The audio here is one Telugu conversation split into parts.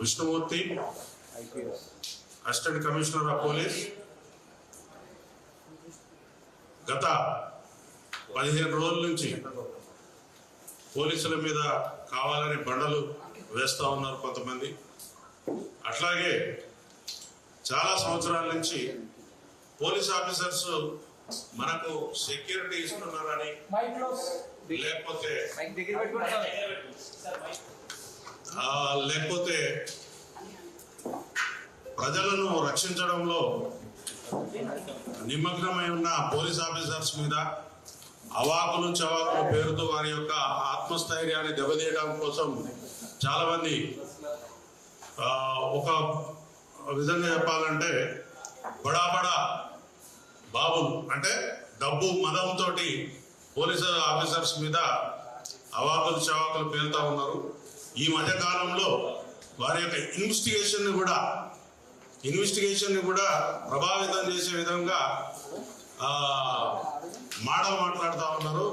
Vishnumurthy, assistant commissioner of police, గత 15 రోజుల నుంచి పోలీసుల మీద కావాలని బండలు వేస్తూ ఉన్నారు కొంతమంది. అట్లాగే చాలా సంవత్సరాల నుంచి పోలీస్ ఆఫీసర్స్ మనకు సెక్యూరిటీ ఇస్తున్నారని, లేకపోతే ప్రజలను రక్షించడంలో నిమగ్నమై ఉన్న పోలీస్ ఆఫీసర్స్ మీద అవాకులు చవాకుల పేరుతో వారి యొక్క ఆత్మస్థైర్యాన్ని దెబ్బతీయడం కోసం చాలా మంది ఒక విధంగా చెప్పాలంటే బడా బాబులు అంటే డబ్బు మదంతో పోలీసు ఆఫీసర్స్ మీద అవాకులు చవాకులు పేలుతా ఉన్నారు. ఈ మధ్య కాలంలో వారి యొక్క ఇన్వెస్టిగేషన్ ని కూడా ప్రభావితం చేసే విధంగా మాట్లాడుతూ ఉన్నారు.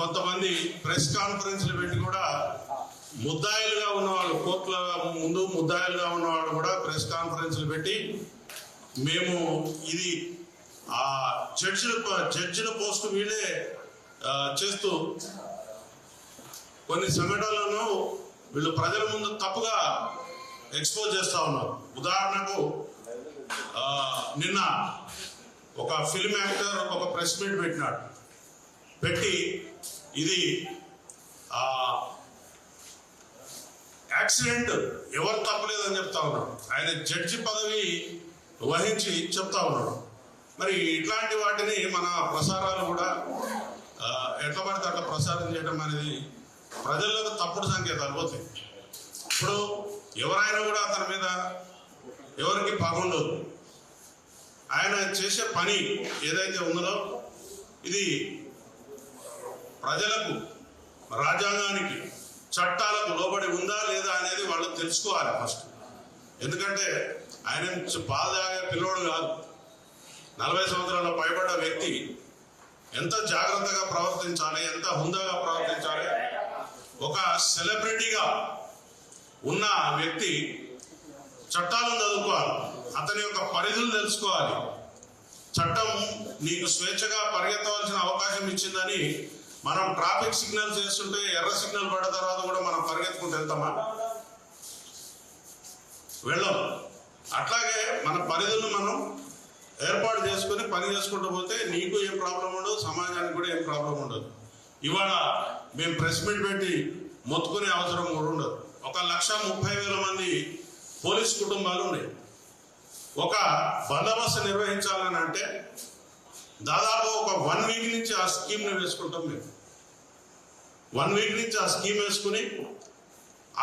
కొంతమంది ప్రెస్ కాన్ఫరెన్స్లు పెట్టి కూడా ముద్దాయిలుగా ఉన్నవాళ్ళు, కోర్టుల ముందు ముద్దాయిలుగా ఉన్నవాళ్ళు కూడా ప్రెస్ కాన్ఫరెన్స్లు పెట్టి మేము ఇది జడ్జిల పోస్టు వీళ్ళే చేస్తూ కొన్ని సంఘటనలను వీళ్ళు ప్రజల ముందు తప్పుగా ఎక్స్పోజ్ చేస్తూ ఉన్నారు. ఉదాహరణకు నిన్న ఒక ఫిల్మ్ యాక్టర్ ఒక ప్రెస్ మీట్ పెట్టి ఇది యాక్సిడెంట్ ఎవరు తప్పలేదని చెప్తా ఉన్నాడు. ఆయన జడ్జి పదవి వహించి చెప్తా ఉన్నాడు. మరి ఇట్లాంటి వాటిని మన ప్రసారాలు కూడా ఎట్లా పడితే అట్లా ప్రసారం చేయడం అనేది ప్రజలకు తప్పుడు సంకేతాలు పోతాయి. ఇప్పుడు ఎవరైనా కూడా అతని మీద ఎవరికి పగుండదు. ఆయన చేసే పని ఏదైతే ఉందో ఇది ప్రజలకు, రాజ్యాంగానికి, చట్టాలకు లోబడి ఉందా లేదా అనేది వాళ్ళు తెలుసుకోవాలి ఫస్ట్. ఎందుకంటే ఆయన పాలు తాగే పిల్లోడు కాదు. 40 సంవత్సరాల పైబడ్డ వ్యక్తి ఎంత జాగ్రత్తగా ప్రవర్తించాలి, ఎంత హుందాగా ప్రవర్తించాలి. ఒక సెలబ్రిటీగా ఉన్న వ్యక్తి చట్టాలను చదువుకోవాలి, అతని యొక్క పరిధులు తెలుసుకోవాలి. చట్టం నీకు స్వేచ్ఛగా పరిగెత్తవలసిన అవకాశం ఇచ్చిందని మనం ట్రాఫిక్ సిగ్నల్స్ వేస్తుంటే ఎర్ర సిగ్నల్ పడ్డ తర్వాత కూడా మనం పరిగెత్తుకుంటూ వెళ్తామా? వెళ్ళం. అట్లాగే మన పరిధులను మనం ఏర్పాటు చేసుకుని పని చేసుకుంటూ పోతే నీకు ఏం ప్రాబ్లం ఉండదు, సమాజానికి కూడా ఏం ప్రాబ్లం ఉండదు. ఇవాళ మేము ప్రెస్ మీట్ పెట్టి మొత్తుకునే అవసరం కూడా ఉండదు. 1,30,000 మంది పోలీస్ కుటుంబాలు ఉన్నాయి. ఒక బందోబస్తు నిర్వహించాలని అంటే దాదాపు ఒక 1 వీక్ నుంచి ఆ స్కీమ్ని వేసుకుంటాం. మేము 1 వీక్ నుంచి ఆ స్కీమ్ వేసుకుని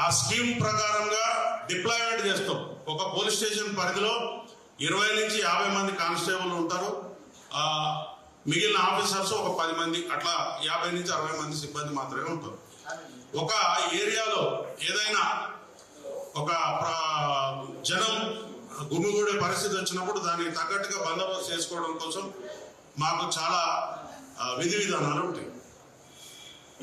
ఆ స్కీమ్ ప్రకారంగా డిప్లాయ్మెంట్ చేస్తాం. ఒక పోలీస్ స్టేషన్ పరిధిలో 20 నుంచి 50 మంది కానిస్టేబుల్ ఉంటారు. మిగిలిన ఆఫీసర్స్ ఒక 10 మంది, అట్లా 50 నుంచి 60 మంది సిబ్బంది మాత్రమే ఉంటారు. ఒక ఏరియాలో ఏదైనా ఒక జనం గుమిగూడే పరిస్థితి వచ్చినప్పుడు దానికి తగ్గట్టుగా బందోబస్తు చేసుకోవడం కోసం మాకు చాలా విధి విధానాలు ఉంటాయి.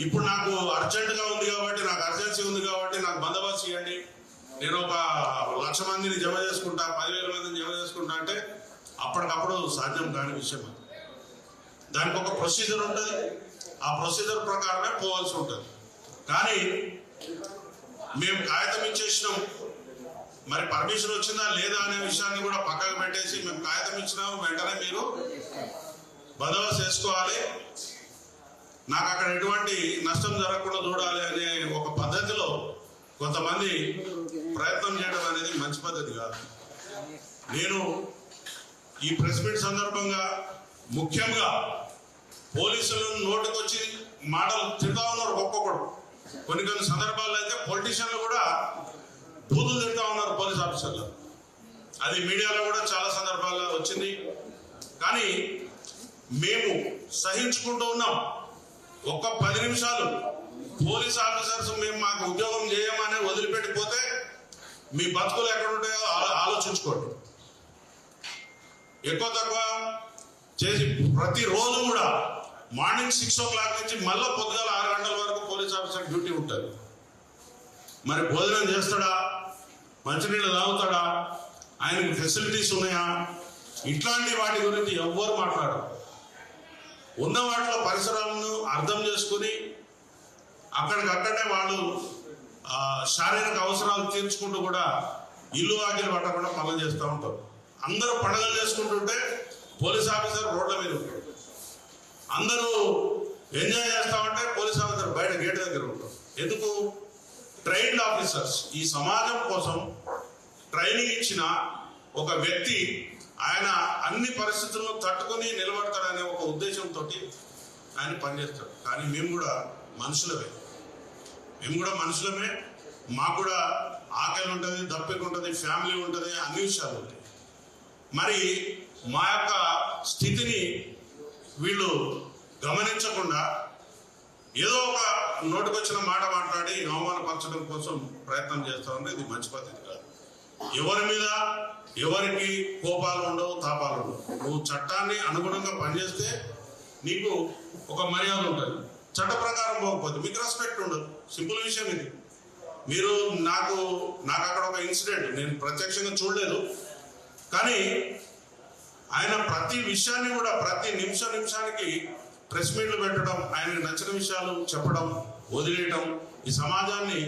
ఇప్పుడు నాకు అర్జెంటుగా ఉంది కాబట్టి, నాకు అర్జెన్సీ ఉంది కాబట్టి నాకు బందోబస్తు ఇవ్వండి, నేను ఒక 1,00,000 మందిని జమ చేసుకుంటా, 10,000 మందిని జమ చేసుకుంటా అంటే అప్పటికప్పుడు సాధ్యం కాని విషయం. దానికి ఒక ప్రొసీజర్ ఉంటుంది. ఆ ప్రొసీజర్ ప్రకారమే పోవాల్సి ఉంటుంది. కానీ మేము కాగితం ఇచ్చేసినాం, మరి పర్మిషన్ వచ్చిందా లేదా అనే విషయాన్ని కూడా పక్కకు పెట్టేసి మేము కాగితం ఇచ్చినాము, వెంటనే మీరు బందోబస్తు చేసుకోవాలి, నాకు అక్కడ ఎటువంటి నష్టం జరగకుండా చూడాలి అనే ఒక పద్ధతిలో కొంతమంది ప్రయత్నం చేయడం అనేది మంచి పద్ధతి కాదు. నేను ఈ ప్రెస్ మీట్ సందర్భంగా ముఖ్యంగా పోలీసులను నోటికొచ్చి మాటలు తిడతా ఉన్నారు ఒక్కొక్కడు. కొన్ని సందర్భాల్లో అయితే పొలిటీషియన్లు కూడా బూతులు తిడతా ఉన్నారు పోలీస్ ఆఫీసర్లు. అది మీడియాలో కూడా చాలా సందర్భాల్లో వచ్చింది. కానీ మేము సహించుకుంటూ ఉన్నాం. ఒక్క 10 నిమిషాలు పోలీస్ ఆఫీసర్స్ మేము మాకు ఉద్యోగం చేయమని వదిలిపెట్టిపోతే మీ బతుకులు ఎక్కడ ఉంటాయో ఆలోచించుకోండి. ఎక్కువ తక్కువ చేసి ప్రతిరోజు కూడా మార్నింగ్ 6 o'clock నుంచి మళ్ళీ పొద్దుగాల 6 గంటల వరకు పోలీస్ ఆఫీసర్ డ్యూటీ ఉంటుంది. మరి భోజనం చేస్తాడా, మంచినీళ్ళు తాగుతాడా, ఆయనకి ఫెసిలిటీస్ ఉన్నాయా, ఇట్లాంటి వాటి గురించి ఎవ్వరు మాట్లాడరు. ఉన్న వాటిలో పరిసరాలను అర్థం చేసుకుని అక్కడికక్కడే వాళ్ళు శారీరక అవసరాలు తీర్చుకుంటూ కూడా ఇల్లు వాకిలు పట్టకుండా పనులు చేస్తూ ఉంటారు. అందరూ పండుగలు చేసుకుంటుంటే పోలీస్ ఆఫీసర్ రోడ్ల మీద ఉంటాడు. అందరూ ఎంజాయ్ చేస్తామంటే పోలీస్ ఆఫీసర్ బయట గేట్ దగ్గర ఉంటారు. ఎందుకు? Trained officers. ఈ సమాజం కోసం ట్రైనింగ్ ఇచ్చిన ఒక వ్యక్తి ఆయన అన్ని పరిస్థితులను తట్టుకొని నిలబడతాడనే ఒక ఉద్దేశంతో ఆయన పనిచేస్తాడు. కానీ మేము కూడా మనుషులమే, మాకు కూడా ఆకలి ఉంటుంది, దప్పిక ఉంటుంది, ఫ్యామిలీ ఉంటుంది, అన్ని విషయాలు ఉంటాయి. మరి మా యొక్క స్థితిని వీళ్ళు గమనించకుండా ఏదో ఒక నోటికొచ్చిన మాట మాట్లాడి అవమానపరచడం కోసం ప్రయత్నం చేస్తా ఉంటే ఇది మంచి పద్ధతి కాదు. ఎవరి మీద ఎవరికి కోపాలు ఉండవు, తాపాలు ఉండవు. నువ్వు చట్టాన్ని అనుగుణంగా పనిచేస్తే నీకు ఒక మర్యాద ఉంటుంది. చట్ట ప్రకారం పోకపోతే మీకు రెస్పెక్ట్ ఉండదు. సింపుల్ విషయం ఇది. మీరు నాకు అక్కడ ఒక ఇన్సిడెంట్, నేను ప్రత్యక్షంగా చూడలేదు, కానీ ఆయన ప్రతి విషయాన్ని కూడా ప్రతి నిమిషానికి ప్రెస్ మీట్లు పెట్టడం, ఆయనకు నచ్చిన విషయాలు చెప్పడం, వదిలేయటం, ఈ సమాజాన్ని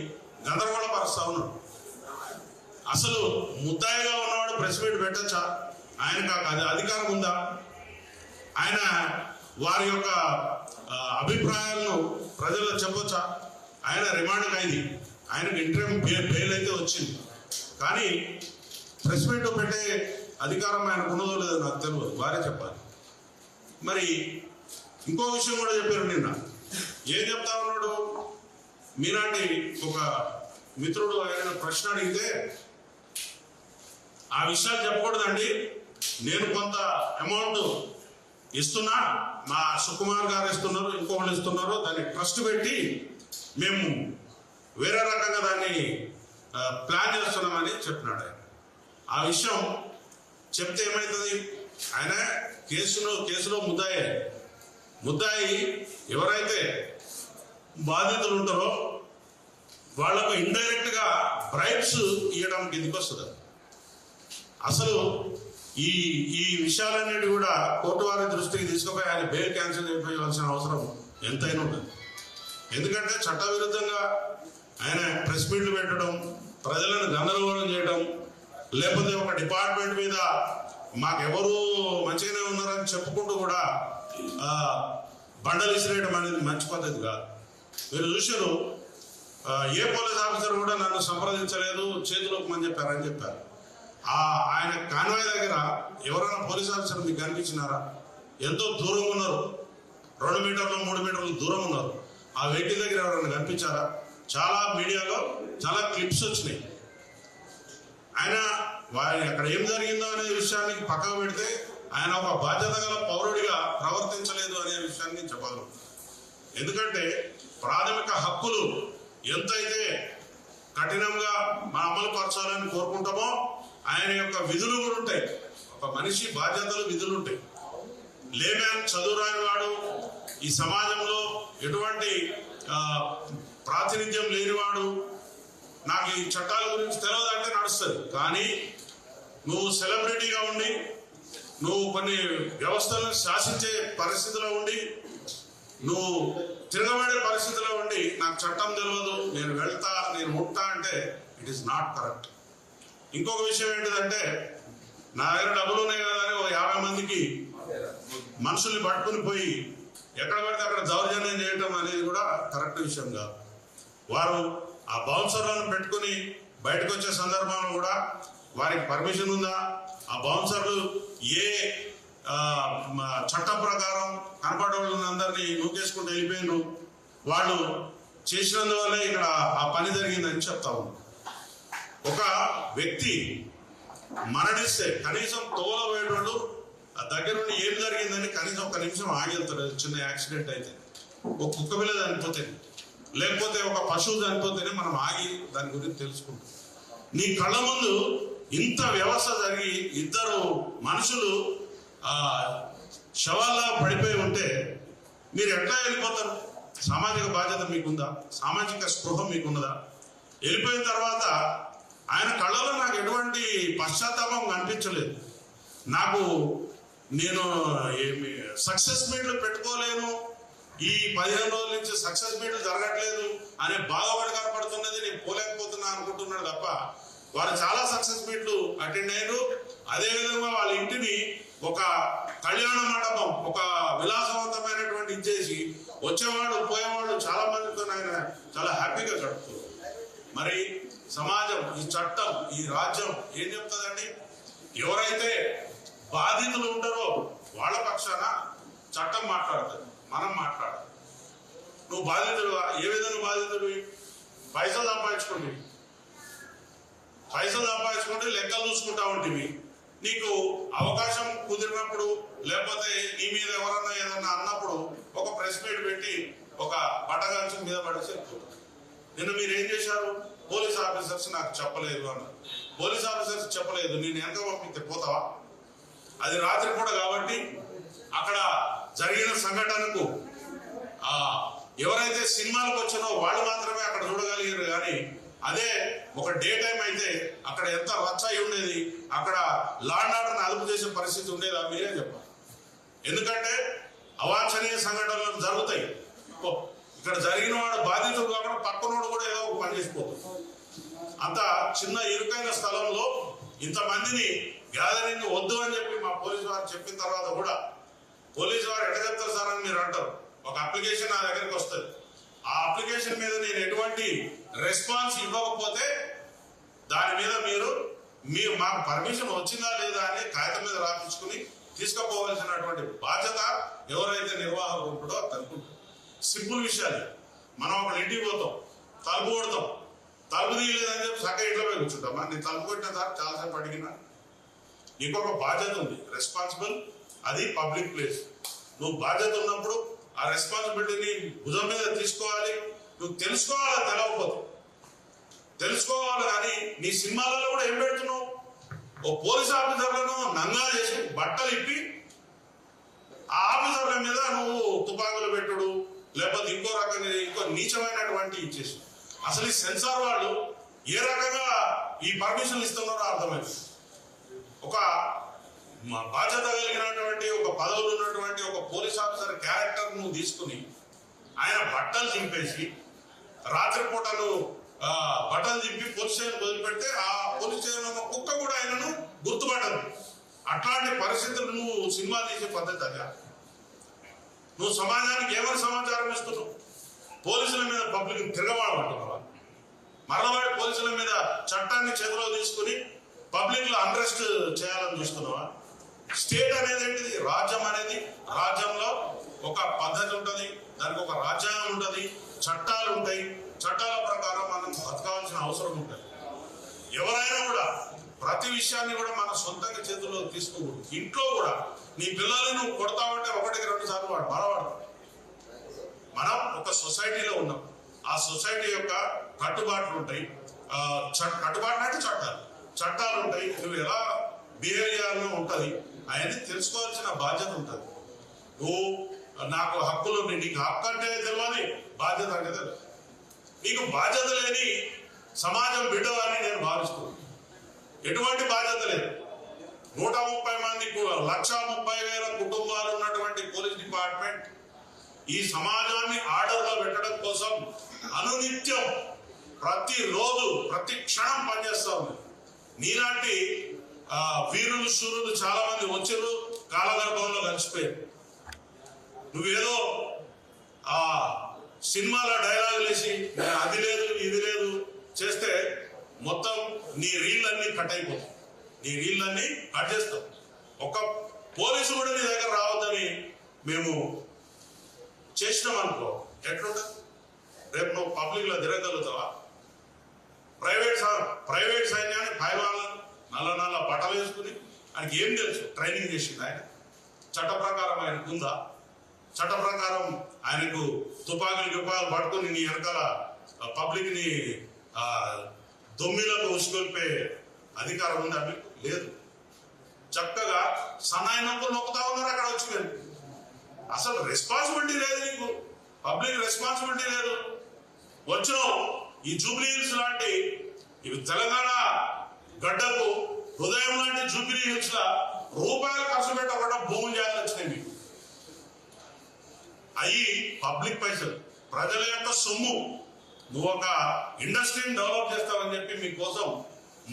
గందరగోళపరుస్తా ఉన్నాడు. అసలు ముద్దాయిగా ఉన్నవాడు ప్రెస్ మీట్ పెట్టచ్చా? ఆయనకు అది అధికారం ఉందా? ఆయన వారి యొక్క అభిప్రాయాలను ప్రజల్లో చెప్పొచ్చా? ఆయన రిమాండ్ ఖైదీ, ఆయనకు ఇంటర్వ్యూ బెయిల్ అయితే వచ్చింది, కానీ ప్రెస్ మీట్ పెట్టే అధికారం ఆయనకు ఉన్నదో లేదో నాకు తెలియదు, వారే చెప్పాలి. మరి ఇంకో విషయం కూడా చెప్పారు నిన్న. ఏం చెప్తా ఉన్నాడు? మీలాంటి ఒక మిత్రుడు ఆయన ప్రశ్న అడిగితే ఆ విషయాలు చెప్పకూడదండి, నేను కొంత అమౌంట్ ఇస్తున్నా, మా సుకుమార్ గారు ఇస్తున్నారు, ఇంకొకళ్ళు ఇస్తున్నారు, దాన్ని ట్రస్ట్ పెట్టి మేము వేరే రకంగా దాన్ని ప్లాన్ చేస్తున్నామని చెప్పినాడు ఆయన. ఆ విషయం చెప్తే ఏమవుతుంది? ఆయన కేసులో ముద్దాయి ఎవరైతే బాధితులు ఉంటారో వాళ్లకు ఇండైరెక్ట్ గా బ్రైబ్స్ ఇవ్వడం కిందికి వస్తుంది. అసలు ఈ విషయాలన్నిటి కూడా కోర్టు వారి దృష్టికి తీసుకుపోయి ఆయన బెయిల్ క్యాన్సిల్ చేయవలసిన అవసరం ఎంతైనా ఉంటుంది. ఎందుకంటే చట్ట విరుద్ధంగా ఆయన ప్రెస్ మీట్లు పెట్టడం, ప్రజలను గందరగోళం చేయడం, లేకపోతే ఒక డిపార్ట్మెంట్ మీద మాకెవరు మంచిగానే ఉన్నారని చెప్పుకుంటూ కూడా బండలు విసిరేయడం అనేది మంచి పద్ధతి కాదు. మీరు చూసారు, ఏ పోలీస్ ఆఫీసర్ కూడా నన్ను సంప్రదించలేదు, చేతిలోకి అని చెప్పారు. ఆయన కాన్వాయ్ దగ్గర ఎవరైనా పోలీస్ ఆఫీసర్ మీకు కనిపించినారా? ఎంతో దూరం ఉన్నారు, 2 మీటర్లు 3 మీటర్లు దూరం ఉన్నారు. ఆ వెహికల్ దగ్గర ఎవరైనా కనిపించారా? చాలా మీడియాలో చాలా క్లిప్స్ వచ్చినాయి. ఆయన అక్కడ ఏం జరిగిందో అనే విషయాన్ని పక్కకు పెడితే ఆయన ఒక బాధ్యత గల పౌరుడిగా ప్రవర్తించలేదు అనే విషయాన్ని చెప్పాలి. ఎందుకంటే ప్రాథమిక హక్కులు ఎంతైతే కఠినంగా మన అమలు పరచాలని కోరుకుంటామో ఆయన యొక్క విధులు కూడా ఉంటాయి. ఒక మనిషి బాధ్యతలు, విధులు ఉంటాయి. లేమ్యాన్ చదువురాని వాడు, ఈ సమాజంలో ఎటువంటి ప్రాతినిధ్యం లేనివాడు, నాకు ఈ చట్టాల గురించి తెలియదంటే నడుస్తుంది. కానీ నువ్వు సెలబ్రిటీగా ఉండి, నువ్వు కొన్ని వ్యవస్థలను శాసించే పరిస్థితిలో ఉండి, నువ్వు తిరగబడే పరిస్థితిలో ఉండి నాకు చట్టం తెలియదు, నేను వెళ్తా, నేను ఉంటా అంటే ఇట్ ఈస్ నాట్ కరెక్ట్. ఇంకొక విషయం ఏంటిదంటే, నా దగ్గర డబ్బులు ఉన్నాయి కదా అని 50 మందికి మనుషుల్ని పట్టుకుని పోయి ఎక్కడ పడితే అక్కడ దౌర్జన్యం చేయటం అనేది కూడా కరెక్ట్ విషయం కాదు. వారు ఆ బౌన్సర్లను పెట్టుకుని బయటకు వచ్చే సందర్భంలో కూడా వారికి పర్మిషన్ ఉందా? ఆ బౌన్సర్లు ఏ చట్టం ప్రకారం కనపడే వాళ్ళందరినీ నూకేసుకుంటూ వెళ్ళిపోయినారు, వాళ్ళు చేసినందువల్లే ఇక్కడ ఆ పని జరిగిందని చెప్తా ఉన్నాం. ఒక వ్యక్తి మరణిస్తే కనీసం తోలబోయేటోళ్ళు దగ్గర నుండి ఏం జరిగిందని కనీసం 1 నిమిషం ఆగి వెళ్తాడు. చిన్న యాక్సిడెంట్ అయితే, ఒక కుక్క పిల్ల చనిపోతే, లేకపోతే ఒక పశువు చనిపోతేనే మనం ఆగి దాని గురించి తెలుసుకుంటాం. నీ కళ్ళ ముందు ఇంత వ్యవస్థ జరిగి 2 మనుషులు శవాల్లా పడిపోయి ఉంటే మీరు ఎట్లా వెళ్ళిపోతారు? సామాజిక బాధ్యత మీకుందా? సామాజిక స్పృహ మీకున్నదా? వెళ్ళిపోయిన తర్వాత ఆయన కళ్ళలో నాకు ఎటువంటి పశ్చాత్తాపం కనిపించలేదు. నేను సక్సెస్ మీట్లు పెట్టుకోలేను, ఈ 15 రోజుల నుంచి సక్సెస్ మీట్లు జరగట్లేదు అనే బాధపడి కనపడుతున్నది, నేను పోలేకపోతున్నా అనుకుంటున్నాడు తప్ప వారు చాలా సక్సెస్ మీట్లు అటెండ్ అయ్యారు. అదేవిధంగా వాళ్ళ ఇంటిని ఒక కళ్యాణ మండపం, ఒక విలాసవంతమైనటువంటి ఇచ్చేసి వచ్చేవాళ్ళు పోయేవాళ్ళు చాలా మందితో ఆయన చాలా హ్యాపీగా గడుపుతున్నారు. మరి సమాజం, ఈ చట్టం, ఈ రాజ్యం ఏం చెప్తుందండి? ఎవరైతే బాధితులు ఉంటారో వాళ్ళ పక్షాన చట్టం మాట్లాడుతుంది, మనం మాట్లాడాలి. నువ్వు బాధితుడువా? ఏ విధంగా బాధితుడివి? పైసలు సంపాదించుకుంటే లెక్కలు చూసుకుంటా ఉంటివి. నీకు అవకాశం కుదిరినప్పుడు లేకపోతే నీ మీద ఎవరన్నా ఏదన్నా అన్నప్పుడు ఒక ప్రెస్ మీట్ పెట్టి ఒక పటగాంచి మీద పడేసి నిన్న మీరు ఏం చేశారు? పోలీస్ ఆఫీసర్స్ నాకు చెప్పలేదు అన్నారు. పోలీస్ ఆఫీసర్స్ చెప్పలేదు, నేను ఎంత పంపితే పోతావా? అది రాత్రి పూట కాబట్టి అక్కడ జరిగిన సంఘటనకు ఎవరైతే సినిమాలకు వచ్చినో వాళ్ళు మాత్రమే అక్కడ చూడగలిగారు. కానీ అదే ఒక డే టైం అయితే అక్కడ ఎంత రచ్చాయి ఉండేది, అక్కడ లా అండ్ ఆర్డర్ని అదుపు చేసే పరిస్థితి ఉండేదా? మీరే చెప్పాలి. ఎందుకంటే అవాంఛనీయ సంఘటనలు జరుగుతాయి. ఇక్కడ జరిగిన వాడు బాధితుడు కాకుండా పక్కనోడు కూడా ఏదో ఒక పని చేసిపోతుంది. అంత చిన్న ఇరుకైన స్థలంలో ఇంతమందిని గ్యాదరింగ్ వద్దు అని చెప్పి మా పోలీసు వారు చెప్పిన తర్వాత కూడా పోలీసు వారు ఎట్లా చెప్తారు సార్ అని మీరు అంటారు. ఒక అప్లికేషన్ నా దగ్గరికి వస్తుంది, ఆ అప్లికేషన్ మీద నేను ఎటువంటి రెస్పాన్స్ ఇవ్వకపోతే దాని మీద మీరు మాకు పర్మిషన్ వచ్చిందా లేదా అని కాగితం మీద రాపించుకుని తీసుకుపోవాల్సినటువంటి బాధ్యత ఎవరైతే నిర్వాహకుడు ఉంటాడో అనుకుంటారు. సింపుల్ విషయాలు. మనం ఒక ఇంటికి పోతాం, తలుపు కొడతాం, తలుపు తీయలేదని చెప్పి చక్క ఇంట్లో పోయి కూర్చుంటామా? నేను తలుపు కొట్టిన సార్ చాలాసేపు అడిగినా. నీకు ఒక బాధ్యత ఉంది, రెస్పాన్సిబుల్. అది పబ్లిక్ ప్లేస్. నువ్వు బాధ్యత ఉన్నప్పుడు ఆ రెస్పాన్సిబిలిటీని భుజం మీద తీసుకోవాలి. నువ్వు తెలుసుకోవాలి, తెలవకపోతే తెలుసుకోవాలి. కానీ నీ సినిమాలలో కూడా ఏం పెడుతున్నావు? ఓ పోలీస్ ఆఫీసర్లను నంగా చేసి బట్టలు ఇప్పి ఆ ఆఫీసర్ల మీద నువ్వు తుపాకులు పెట్టుడు, లేకపోతే ఇంకో రకంగా ఇంకో నీచమైనటువంటి ఇచ్చేసి. అసలు ఈ సెన్సార్ వాళ్ళు ఏ రకంగా ఈ పర్మిషన్లు ఇస్తున్నారో అర్థమైంది. ఒక బాధ్యత కలిగినటువంటి ఒక పదవులు ఉన్నటువంటి ఒక పోలీస్ ఆఫీసర్ క్యారెక్టర్ ను తీసుకుని ఆయన బట్టలు దింపేసి రాత్రిపూట బట్టలు దింపి పోలీస్ స్టేషన్ వదిలిపెడితే ఆ పోలీస్ స్టేషన్ ఉన్న కుక్క కూడా ఆయనను గుర్తుపడదు. అట్లాంటి పరిస్థితులు నువ్వు సినిమా తీసే పద్ధతి అదే. నువ్వు సమాజానికి ఏమైనా సమాచారం ఇస్తున్నావు? పోలీసుల మీద పబ్లిక్ తిరగబడమంటున్నావా? మరలవాడి పోలీసుల మీద చట్టాన్ని చేతిలో తీసుకుని పబ్లిక్ లో అన్రెస్ట్ చేయాలని చూస్తున్నావా? స్టేట్ అనేది ఏంటిది? రాజ్యం అనేది, రాజ్యంలో ఒక పద్ధతి ఉంటుంది, దానికి ఒక రాజ్యాంగం ఉంటుంది, చట్టాలు ఉంటాయి. చట్టాల ప్రకారం మనం బతకాల్సిన అవసరం ఉంటుంది. ఎవరైనా కూడా ప్రతి విషయాన్ని కూడా మన సొంతంగా చేతుల్లో తీసుకోకూడదు. ఇంట్లో కూడా నీ పిల్లల్ని నువ్వు కొడతావంటే 1-2 సార్లు వాడు మరవాడు. మనం ఒక సొసైటీలో ఉన్నాం. ఆ సొసైటీ యొక్క కట్టుబాట్లు ఉంటాయి. కట్టుబాట్లు అంటే చట్టాలు ఉంటాయి. నువ్వు ఎలా బిహేవ్ చేయాలని ఉంటుంది. అవన్నీ తెలుసుకోవాల్సిన బాధ్యత ఉంటుంది. నువ్వు నాకు హక్కులు, నీకు హక్కు అంటే తెలియాలి, బాధ్యత అంటే తెలియదు. నీకు బాధ్యత లేని సమాజం బిడ్డవాన్ని నేను భావిస్తున్నాను. ఎటువంటి బాధ్యత లేదు. 130 మంది 1,30,000 కుటుంబాలు ఉన్నటువంటి పోలీస్ డిపార్ట్మెంట్ ఈ సమాజాన్ని ఆర్డర్లో పెట్టడం కోసం అనునిత్యం ప్రతిరోజు ప్రతి క్షణం పనిచేస్తా ఉంది. నీలాంటి వీరులు శూరులు చాలా మంది వచ్చారు, కాలగర్భంలో కలిసిపోయారు. నువ్వేదో ఆ సినిమాలో డైలాగులు వేసి అది లేదు ఇది లేదు చేస్తే మొత్తం నీ రీళ్ళన్నీ కట్ అయిపోతాయి. నీ రీళ్ళన్నీ కట్ చేస్తాం. ఒక పోలీసు కూడా నీ దగ్గర రావద్దని మేము చేసినాం అనుకో, ఎట్లుంటుంది? రేపు నువ్వు పబ్లిక్ లో తిరగలుగుతావా? ప్రైవేట్ సైన్యాన్ని నల్ల బట్టలు వేసుకుని ఆయనకి ఏం తెలుసు? ట్రైనింగ్ చేసింది ఆయన. చట్ట ప్రకారం ఆయనకు ఉందా? చట్ట ప్రకారం ఆయనకు తుపాకులు పట్టుకుని నీ వెనకాల పబ్లిక్ ని దొమ్మిలకు ఉసుకొల్పే అధికారం ఉందా? మీకు లేదు. చక్కగా సన్నాయి నొప్పులు నొక్కుతా ఉన్నారు అక్కడ వచ్చి. మీరు అసలు రెస్పాన్సిబిలిటీ లేదు నీకు, పబ్లిక్ రెస్పాన్సిబిలిటీ లేదు. వచ్చిన ఈ జూబ్లీ హిల్స్ లాంటి ఇవి తెలంగాణ గడ్డకు హృదయం లాంటి జూబిలీ హిల్స్ లా రూపాయలు ఖర్చు పెట్టకుండా భూములు చేయాలని వచ్చినాయి మీకు. అవి పబ్లిక్ పైసలు, ప్రజల యొక్క సొమ్ము. నువ్వు ఒక ఇండస్ట్రీని డెవలప్ చేస్తావని చెప్పి మీకోసం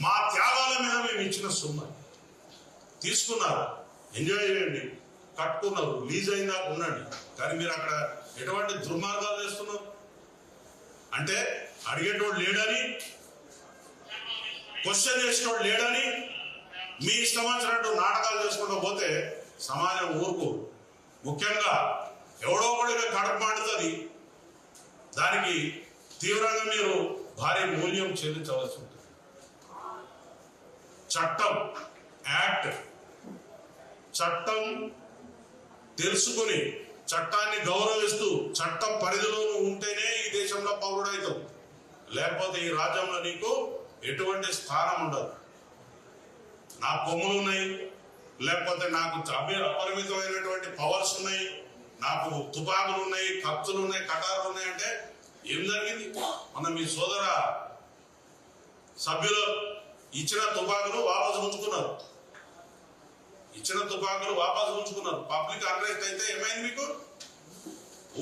మా త్యాగాల మీద మేము ఇచ్చిన సొమ్ము తీసుకున్నారు. ఎంజాయ్ చేయండి, కట్టుకున్నారు, రిలీజ్ అయిందా ఉండండి. కానీ మీరు అక్కడ ఎటువంటి దుర్మార్గాలు చేస్తున్నారు అంటే అడిగేటోడు లేడని, క్వశ్చన్ చేసేటోడు లేడని మీ ఇష్టం వచ్చినట్టు నాటకాలు చేసుకుంటూ పోతే సమాజం ఊరుకో. ముఖ్యంగా ఎవడో ఒకడిగా కడుపు మండుతుంది, దానికి తీవ్రంగా మీరు భారీ మూల్యం చెల్లించవలసి ఉంటుంది. చట్టం, యాక్ట్, చట్టం తెలుసుకుని చట్టాన్ని గౌరవిస్తూ చట్టం పరిధిలో ఉంటేనే ఈ దేశంలో పౌరుడైతావు. లేకపోతే ఈ రాజ్యంలో నీకు ఎటువంటి స్థానం ఉండదు. నా కొమ్ములు ఉన్నాయి, లేకపోతే నాకు అపరిమితమైనటువంటి పవర్స్ ఉన్నాయి, నాకు తుపాకులు ఉన్నాయి, కత్తులు ఉన్నాయి, కటారులు ఉన్నాయి అంటే ఏం జరిగింది? మన మీ సోదర సభ్యులు ఇచ్చిన తుపాకులు వాపసు ఉంచుకున్నారు, పబ్లిక్ అన్రెస్ట్ అయితే ఏమైంది? మీకు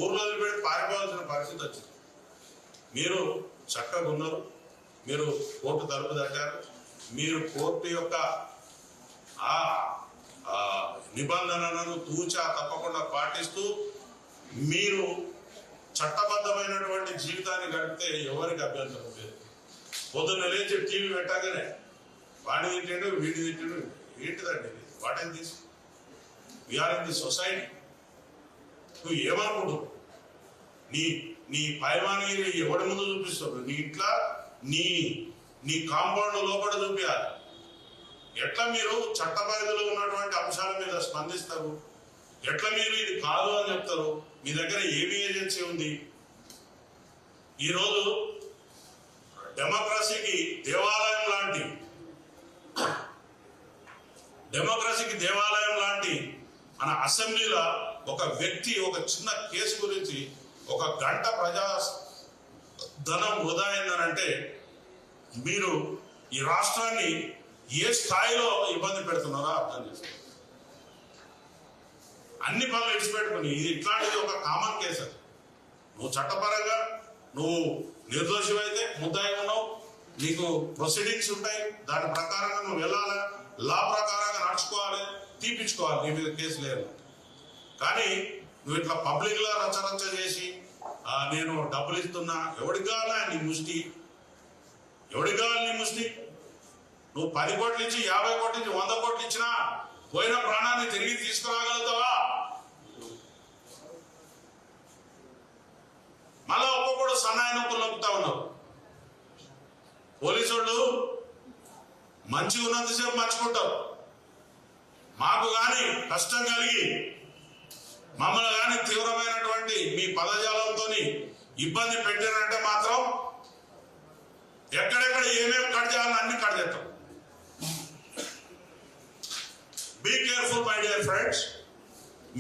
ఊర్లో పెట్టి పారిపోవాల్సిన పరిస్థితి వచ్చింది. మీరు చక్కగా ఉన్నారు, మీరు కోర్టు తలుపు తట్టారు, మీరు కోర్టు యొక్క ఆ నిబంధనలను తూచా తప్పకుండా పాటిస్తూ మీరు చట్టబద్ధమైనటువంటి జీవితాన్ని గడిపితే ఎవరికి అభ్యంతరం లేదు. పొద్దున్న లేచి టీవీ పెట్టగానే వాడి తింటాడు, వీడి తింటాడు, ఏంటిదండి ఇది? What is this? We are in the society. నువ్వు ఏమనుకుంటు? నీ పైమానగిరి ఎవరి ముందు చూపిస్తావు? నీ ఇంట్లో నీ కాంపౌండ్ లోపల చూపించాలి. ఎట్లా మీరు చట్ట పరిధిలో ఉన్నటువంటి అంశాల మీద స్పందిస్తారు? ఎట్లా మీరు ఇది కాదు అని చెప్తారు? మీ దగ్గర ఏమి ఏజెన్సీ ఉంది? ఈరోజు డెమోక్రసీకి దేవాలయం లాంటి మన అసెంబ్లీలో ఒక వ్యక్తి ఒక చిన్న కేసు గురించి 1 గంట ప్రజా ధనం వృధా అయిందనంటే మీరు ఈ రాష్ట్రాన్ని ఏ స్థాయిలో ఇబ్బంది పెడుతున్నారో అర్థం చేసుకోండి. అన్ని పనులు విడిచిపెట్టుకుని ఇది ఇట్లాంటిది ఒక కామన్ కేసు. అది నువ్వు చట్టపరంగా నువ్వు నిర్దోషమైతే ముద్దాయి ఉన్నావు, నీకు ప్రొసీడింగ్స్ ఉంటాయి, దాని ప్రకారంగా నువ్వు వెళ్ళాలి, లా ప్రకారంగా నడుచుకోవాలి, తీపించుకోవాలి, నీ మీద కేసు లేదు. కానీ నువ్వు ఇట్లా పబ్లిక్లో రచ్చరచ్చ చేసి నేను డబ్బులు ఇస్తున్నా, ఎవడికి కావాలా నీ ముష్టి? నువ్వు 10 కోట్లు ఇచ్చి 50 కోట్లు ఇచ్చి 100 కోట్లు ఇచ్చినా పోయిన ప్రాణాన్ని తిరిగి తీసుకురాగలుగుతావా? మళ్ళా ఒక్కొక్కడు సన్నాయి నొప్పులు నొప్పుతా ఉన్నారు. పోలీసు వాళ్ళు మంచిగా ఉన్నంతసేపు మంచుకుంటారు. మాకు కానీ కష్టం కలిగి మమ్మల్ని కానీ తీవ్రమైనటువంటి మీ పదజాలంతో ఇబ్బంది పెట్టారంటే మాత్రం ఎక్కడెక్కడ ఏమేమి కట్ చేయాలని అన్ని కట్ చేస్తాం. Be careful my dear friends.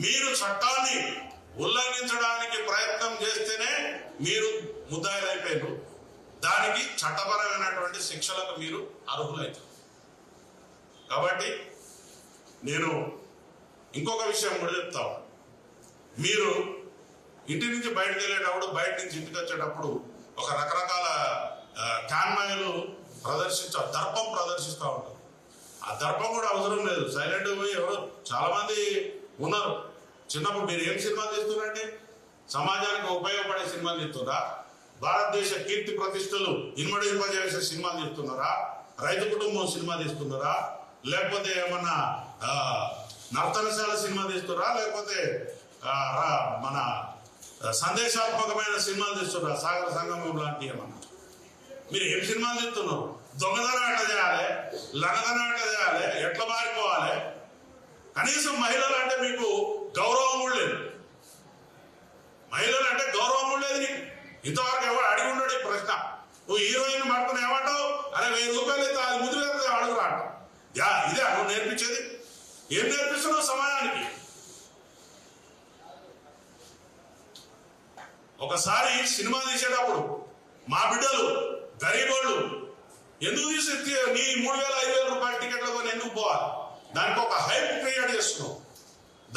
మీరు చట్టాన్ని ఉల్లంఘించడానికి ప్రయత్నం చేస్తేనే మీరు ముద్దాయిలైపోయారు. దానికి చట్టపరమైనటువంటి శిక్షలకు మీరు అర్హులవుతారు. కాబట్టి నేను ఇంకొక విషయం కూడా చెప్తాను. మీరు ఇంటి నుంచి బయటకు వెళ్ళేటప్పుడు, బయట నుంచి ఇంటికి వచ్చేటప్పుడు ఒక రకరకాల కాన్మాయలు దర్పం ప్రదర్శిస్తూ ఉంటారు. ఆ దర్పం కూడా అవసరం లేదు, సైలెంట్ పోయి ఎవరు చాలా మంది ఉన్నారు. చిన్నప్పుడు మీరు ఏం సినిమాలు తీస్తున్నారండి? సమాజానికి ఉపయోగపడే సినిమాలు తీస్తున్నారా? భారతదేశ కీర్తి ప్రతిష్టలు ఇన్మడింపజేసే సినిమాలు తీస్తున్నారా? రైతు కుటుంబం సినిమా తీస్తున్నారా? లేకపోతే ఏమన్నా నర్తనశాల సినిమా తీస్తున్నారా? లేకపోతే మన సందేశాత్మకమైన సినిమాలు తీస్తున్నారా? సాగర సంగమం లాంటి ఏమన్నా? మీరు ఏం సినిమాలు తీస్తున్నారు? దొంగతనం ఎట్లా చేయాలి, లంగతనం ఎట్లా చేయాలి, ఎట్లా మారిపోవాలి? కనీసం మహిళలు అంటే మీకు గౌరవం కూడా లేదు. మహిళలు అంటే గౌరవం కూడా లేదు నీకు. ఇంతవరకు ఎవరు అడిగి ఉండడు ఈ ప్రశ్న. నువ్వు హీరోయిన్ పట్టుకుని ఏమంటావు? అరే 1000 రూపాయలు అయితే అది ముద్దు వేస్తే అడుగురా అంటావు. ఇదే నువ్వు నేర్పించేది? ఏం నేర్పిస్తున్నావు సమాజానికి? ఒకసారి సినిమా తీసేటప్పుడు మా బిడ్డలు గరీబోళ్ళు ఎందుకు తీసి నీ 3,000 5,000 రూపాయల టికెట్లు కొని ఎందుకు పోవాలి? దానికి ఒక హైప్ క్రియేట్ చేస్తున్నావు.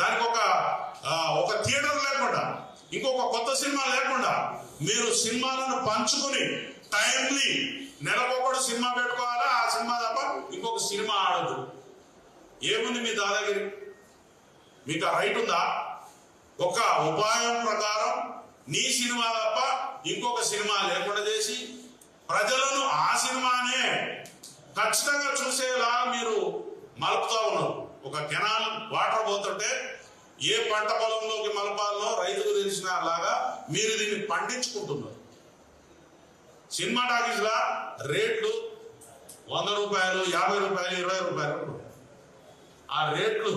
దానికి ఒక థియేటర్ లేకుండా, ఇంకొక కొత్త సినిమా లేకుండా మీరు సినిమాలను పంచుకొని టైంలీ నెలకొకడు సినిమా పెట్టుకోవాలా. ఆ సినిమా తప్ప ఇంకొక సినిమా ఆడదు. ఏముంది మీ దాదాగిరి? మీకు ఆ రైట్ ఉందా? ఒక ఉపాయం ప్రకారం నీ సినిమా తప్ప ఇంకొక సినిమా లేకుండా చేసి ప్రజలను ఆ సినిమానే ఖచ్చితంగా చూసేలా మీరు మలుపుతా ఉన్నారు. ఒక కెనాల్ వాటర్ పోతుంటే ఏ పంట పొలంలోకి మలపాలనో రైతుకు తెలిసిన లాగా మీరు దీన్ని పండించుకుంటున్నారు. సినిమా టాకీస్లా రేట్లు 100 రూపాయలు, 50 రూపాయలు, 20 రూపాయలు. ఆ రేట్లు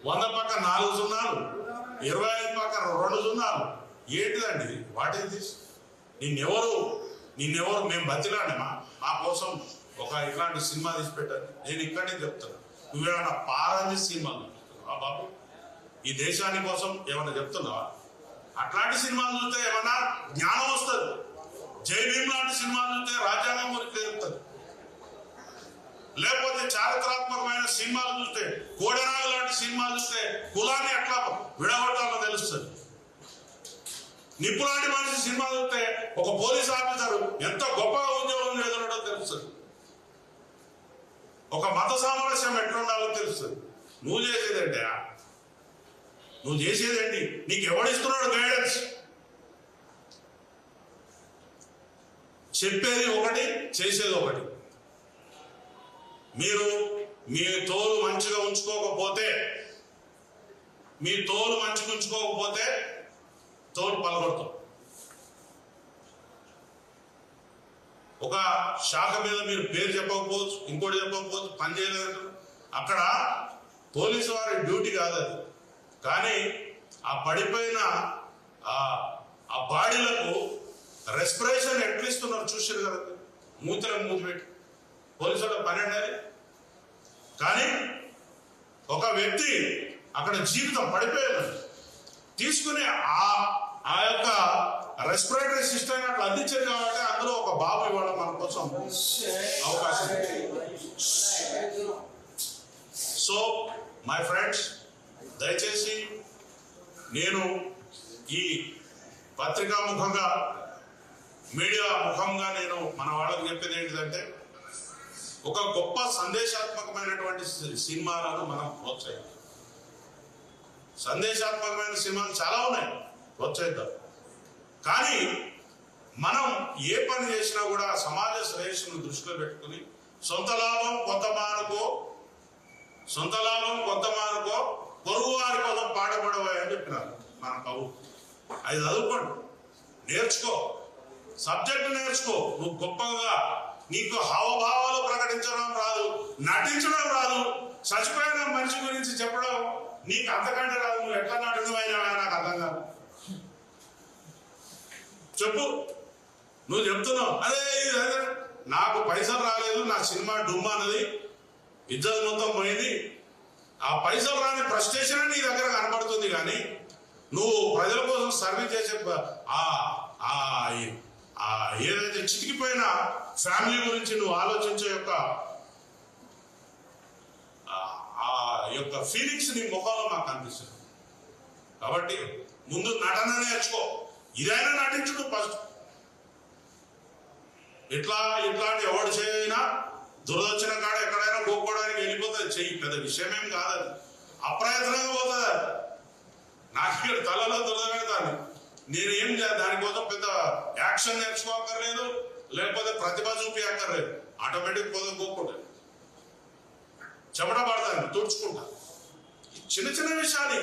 100 పక్క 4 సున్నాలు, 25 పక్క 2 సున్నాలు. ఏంటిదండి? What is this? నిన్నెవరు మేము బతిలాడమా మా కోసం ఒక ఇట్లాంటి సినిమా తీసి పెట్టారు? నేను ఇక్కడే చెప్తాను, నువ్వేమన్నా పారాది సినిమాలు బాబు ఈ దేశాని కోసం ఏమన్నా చెప్తున్నావా? అట్లాంటి సినిమాలు చూస్తే ఏమన్నా జ్ఞానం వస్తుంది. జై భీమ్ లాంటి సినిమాలు చూస్తే రాజ్యాంగం గురించి తెలుస్తుంది. లేకపోతే చారిత్రాత్మకమైన సినిమాలు చూస్తే, కోడెనాగు లాంటి సినిమాలు చూస్తే కులాన్ని ఎట్లా విడగొట్టాలో తెలుస్తుంది. నిప్పులాంటి మనిషి సినిమా చూస్తే ఒక పోలీస్ ఆఫీసర్ ఎంత గొప్పగా ఉద్యోగం ఎదురడో తెలుస్తుంది. ఒక మత సామరస్యం ఎట్లుండాలో తెలుస్తుంది. నువ్వు చేసేదేంటి? నీకు ఎవడిస్తున్నాడు గైడెన్స్? చెప్పేది ఒకటి, చేసేది ఒకటి. మీరు మీ తోలు మంచిగా ఉంచుకోకపోతే తోలు పలగొడతాం. ఒక శాఖ మీద మీరు పేరు చెప్పకపోవచ్చు, ఇంకోటి చెప్పకపోవచ్చు, పని చేయలేదు. అక్కడ పోలీసు వారి డ్యూటీ కాదు అది. కానీ ఆ పడిపోయిన ఆ బాడీలకు రెస్పిరేషన్ ఎట్లిస్తున్నారు చూసారు కదా. మూతలకు మూత పెట్టి పోలీసు వాళ్ళ పని అనేది. కానీ ఒక వ్యక్తి అక్కడ జీవితం పడిపోయాడు తీసుకుని ఆ యొక్క రెస్పిరేటరీ సిస్టమ్ అట్లా అందించారు. కాబట్టి అందులో ఒక బాబు ఇవ్వడం మన కోసం అవకాశం. సో మై ఫ్రెండ్స్, దయచేసి నేను ఈ పత్రికా ముఖంగా, మీడియా ముఖంగా నేను మన వాళ్ళకి చెప్పేది ఏంటిదంటే, ఒక గొప్ప సందేశాత్మకమైనటువంటి సినిమాలను మనం ప్రోత్సహిద్దాం. సందేశాత్మకమైన సినిమాలు చాలా ఉన్నాయి, ప్రోత్సహిద్దాం. కానీ మనం ఏ పని చేసినా కూడా సమాజ శ్రేయస్సును దృష్టిలో పెట్టుకుని సొంత లాభం కొంత మానుకో పొరుగు వారి కోసం పాటుపడవని చెప్పినారు మన కవు. అది చదువుకోండి, నేర్చుకో, సబ్జెక్ట్ నేర్చుకో. నువ్వు గొప్పగా నీకు హావభావాలు ప్రకటించడం రాదు, నటించడం రాదు, చచ్చిపోయిన మనిషి గురించి చెప్పడం నీకు అంతకంటే రాదు. నువ్వు ఎట్లా నటుడివైనా నాకు అర్థం కాదు. చెప్పు. నువ్వు చెప్తున్నావు అదే నాకు పైసలు రాలేదు, నా సినిమా డుమ్మా అన్నది, ఇజ్జత్ మొత్తం పోయింది. ఆ పైసలు రాని ఫ్రస్ట్రేషన్ నీ దగ్గర కనబడుతుంది. కానీ నువ్వు ప్రజల కోసం సర్వీస్ చేసే ఏదైతే చితికిపోయిన ఫ్యామిలీ గురించి నువ్వు ఆలోచించే యొక్క ఫీలింగ్స్ నీ ముఖంలో మాకు కనిపిస్తుంది. కాబట్టి ముందు నటన నేర్చుకో. ఇదైనా నటించుడు ఫస్ట్. ఇట్లాంటి ఎవడు చేయైనా దురదొచ్చిన కాడ ఎక్కడైనా గోక్కోవడానికి వెళ్ళిపోతుంది. చెయ్యి, పెద్ద విషయమేం కాదు. అప్రయత్నంగా పోతుంది. నాకు ఇక్కడ తలలో దురద పెడతాను. నేనేం దానికోసం పెద్ద యాక్షన్ నేర్చుకోక్కర్లేదు, లేకపోతే ప్రతిభ చూపి అక్కర్లేదు. ఆటోమేటిక్ పోతే గోక్కుంటుంది, చెమట పడతాను, తుడుచుకుంటా. చిన్న చిన్న విషయాలు.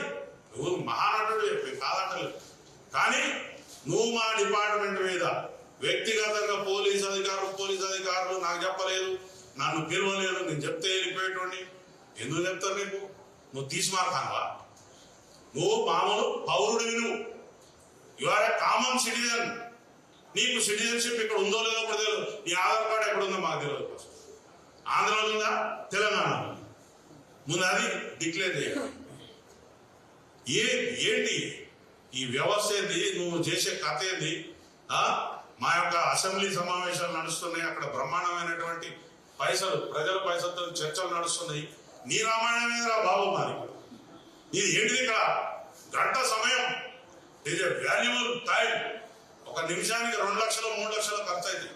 నువ్వు మహానటుడు కాదంటలేదు. కానీ నువ్వు మా డిపార్ట్మెంట్ మీద వ్యక్తిగతంగా పోలీస్ అధికారులు నాకు చెప్పలేదు, నన్ను పిలవలేదు, నేను చెప్తే వెళ్ళిపోయేటోండి. ఎందుకు చెప్తారు నీకు? నువ్వు తీసుమారుతానువా? నువ్వు మామూలు పౌరుడివి. You are a common citizen. నీకు సిటిజన్షిప్ ఇక్కడ ఉందో లేదో కూడా తెలియదు. నీ ఆధార్ కార్డు ఎక్కడ ఉందో మాకు తెలియదు. ఆంధ్రాలో ఉందా, తెలంగాణలో ముందు అది డిక్లేర్ చేయాలి. ఏంటి ఈ వ్యవస్థ ఏంది? నువ్వు చేసే కథ ఏంది? మా యొక్క అసెంబ్లీ సమావేశాలు నడుస్తున్నాయి, అక్కడ బ్రహ్మాండమైనటువంటి పైసలు ప్రజల పైసలతో చర్చలు నడుస్తున్నాయి. నీ రామాయణమేరా బాబు మరి, ఇది ఏంటిది? ఇక్కడ గంట సమయం, ఇది వాల్యుబుల్ టైం. ఒక నిమిషానికి 2 లక్షలు 3 లక్షలు ఖర్చు అయితే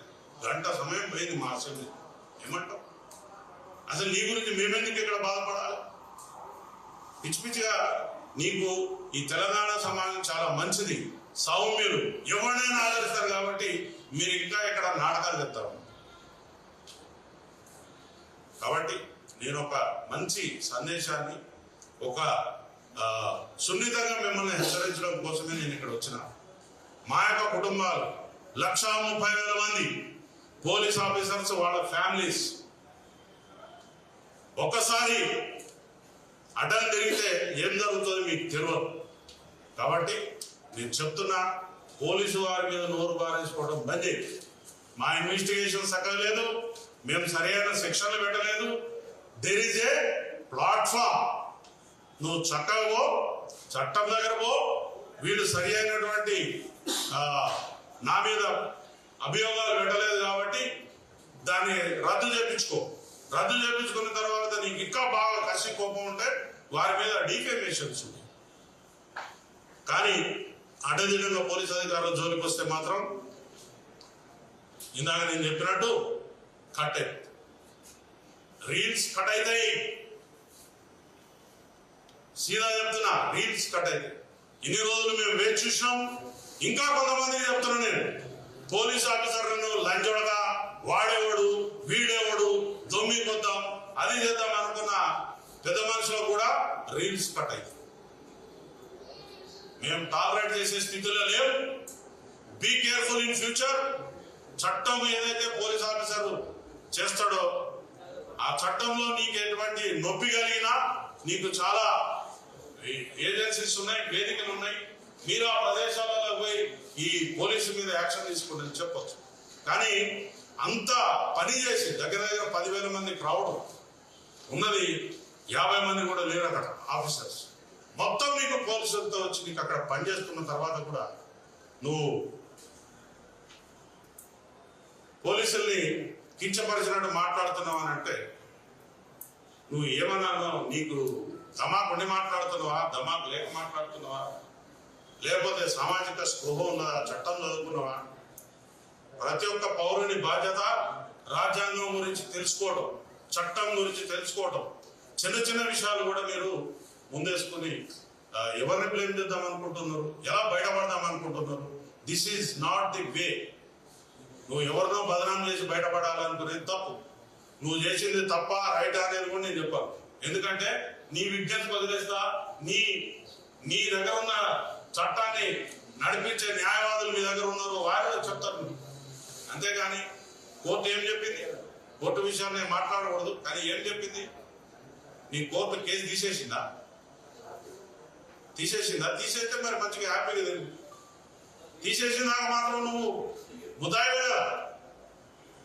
గంట సమయం పోయింది మా అసెంబ్లీ. ఏమంటావు? అసలు నీ గురించి మేమెందుకు ఇక్కడ బాధపడాలి? పిచ్చి పిచ్చిగా నీకు ఈ తెలంగాణ సమాజం చాలా మంచిది, సౌమ్యులు, ఎవరినైనా ఆదరిస్తారు కాబట్టి మీరు ఇంకా ఇక్కడ నాటకాలు చెప్తారు. కాబట్టి నేను ఒక మంచి సందేశాన్ని, ఒక సున్నితంగా మిమ్మల్ని హెచ్చరించడం కోసమే నేను ఇక్కడ వచ్చిన. మా యొక్క కుటుంబాలు 1,30,000 మంది పోలీస్ ఆఫీసర్స్, వాళ్ళ ఫ్యామిలీస్ ఒక్కసారి అడ్డం తిరిగితే ఏం జరుగుతుందో మీకు తెలియదు. కాబట్టి నేను చెప్తున్నా, పోలీసు వారి మీద నోరు బారేసుకోవడం బంద్ చేయండి. మా ఇన్వెస్టిగేషన్ సగలేదు, మేము సరైన శిక్షలు పెట్టలేదు. There is a platform. నువ్వు చక్కగా పో, చట్టం దగ్గర పో. వీళ్ళు సరి అయినటువంటి నా మీద అభియోగాలు పెట్టలేదు కాబట్టి దాన్ని రద్దు చేయించుకో. రద్దు చేయించుకున్న తర్వాత నీకు ఇంకా బాగా కసి కోపం ఉంటే వారి మీద డిఫేమేషన్స్ ఉంటాయి. కానీ అడ్డదిడ్డంగా పోలీస్ అధికారులు జోలికి వస్తే మాత్రం ఇందాక నేను చెప్పినట్టు కట్ రీల్స్ కట్ అవుతాయి. సీదా చెప్తున్నా, రీల్స్ కట్ అవుతాయి. ఇన్ని రోజులు మేము వేచి చూసినాం. ఇంకా కొంతమందికి చెప్తున్నా నేను, పోలీస్ ఆఫీసర్లను లంచొడగా వాడేవాడు, వీడేవాడు, దొమ్మికొద్దాం, అది చేద్దాం అనుకున్న పెద్ద మనుషులు కూడా రీల్స్ కట్ అవుతాయి. మేము టాలరేట్ చేసే స్థితిలో లేవు. Be careful in future. చట్టం ఏదైతే పోలీస్ ఆఫీసర్ చేస్తాడో ఆ చట్టంలో నీకు ఎటువంటి నొప్పి కలిగినా, నీకు చాలా ఏజెన్సీస్ ఉన్నాయి, వేదికలు ఉన్నాయి, మీరు ఆ ప్రదేశాలలో పోయి ఈ పోలీసు మీద యాక్షన్ తీసుకుంటారని చెప్పొచ్చు. కానీ అంత పని చేసి దగ్గర 10,000 మంది క్రౌడ్ ఉన్నది, 50 మంది కూడా లేరు అక్కడ ఆఫీసర్స్. మొత్తం నీకు పోలీసులతో వచ్చి నీకు అక్కడ పనిచేస్తున్న తర్వాత కూడా నువ్వు పోలీసుల్ని కించపరిచినట్టు మాట్లాడుతున్నావు అని అంటే నువ్వు ఏమన్నా, నీకు దమాకు ఉండి మాట్లాడుతున్నావా, దమాకు లేక మాట్లాడుతున్నావా, లేకపోతే సామాజిక స్పృహ ఉన్నదా, చట్టం చదువుకున్నావా? ప్రతి ఒక్క పౌరుని బాధ్యత రాజ్యాంగం గురించి తెలుసుకోవడం, చట్టం గురించి తెలుసుకోవడం. చిన్న చిన్న విషయాలు కూడా మీరు ముందేసుకుని ఎవరిని బ్లేమ్ చేద్దాం అనుకుంటున్నారు, ఎలా బయటపడదాం అనుకుంటున్నారు? This is not the way. నువ్వు ఎవరినో బదనాం చేసి బయటపడాలనుకునేది తప్పు. నువ్వు చేసింది తప్ప రైటా అనేది కూడా నేను చెప్పాను. ఎందుకంటే నీ విజ్ఞత వదిలేస్తా, నీ దగ్గర ఉన్న చట్టాన్ని నడిపించే న్యాయవాదులు మీ దగ్గర ఉన్నారు, వారే చెప్తారు. అంతేగాని కోర్టు ఏం చెప్పింది, కోర్టు విషయాన్ని మాట్లాడకూడదు. కానీ ఏం చెప్పింది? నీ కోర్టు కేసు తీసేసిందా? తీసేస్తే మరి మంచిగా హ్యాపీగా తెలియదు. తీసేసినాక మాత్రం నువ్వు ముద్దాయి కదా,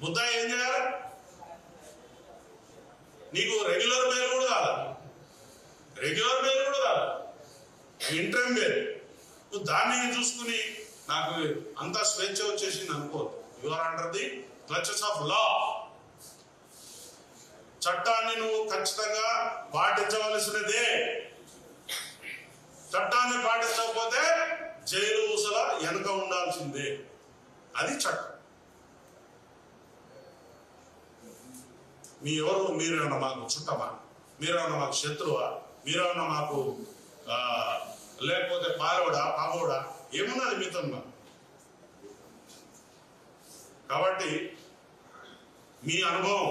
ముద్దాయి ఏం చేయాలి? నీకు రెగ్యులర్ బెయిల్ కూడా కాదు, ఇంటర్మ్ బెయిల్. నువ్వు దాన్ని చూసుకుని నాకు అంతా స్వేచ్ఛ వచ్చేసింది అనుకోదు. You are under the clutches of law. చట్టాన్ని నువ్వు ఖచ్చితంగా పాటించవలసినదే. చట్టాన్ని పాటించకపోతే జైలు ఊసల వెనక ఉండాల్సిందే. అది చట్టం. మీరేమన్నా మాకు చుట్టమా? మీరేమన్నా మాకు శత్రువా? మీరేమన్నా మాకు లేకపోతే పాలోడా, పాగోడా? ఏమున్నది మీతో? కాబట్టి మీ అనుభవం,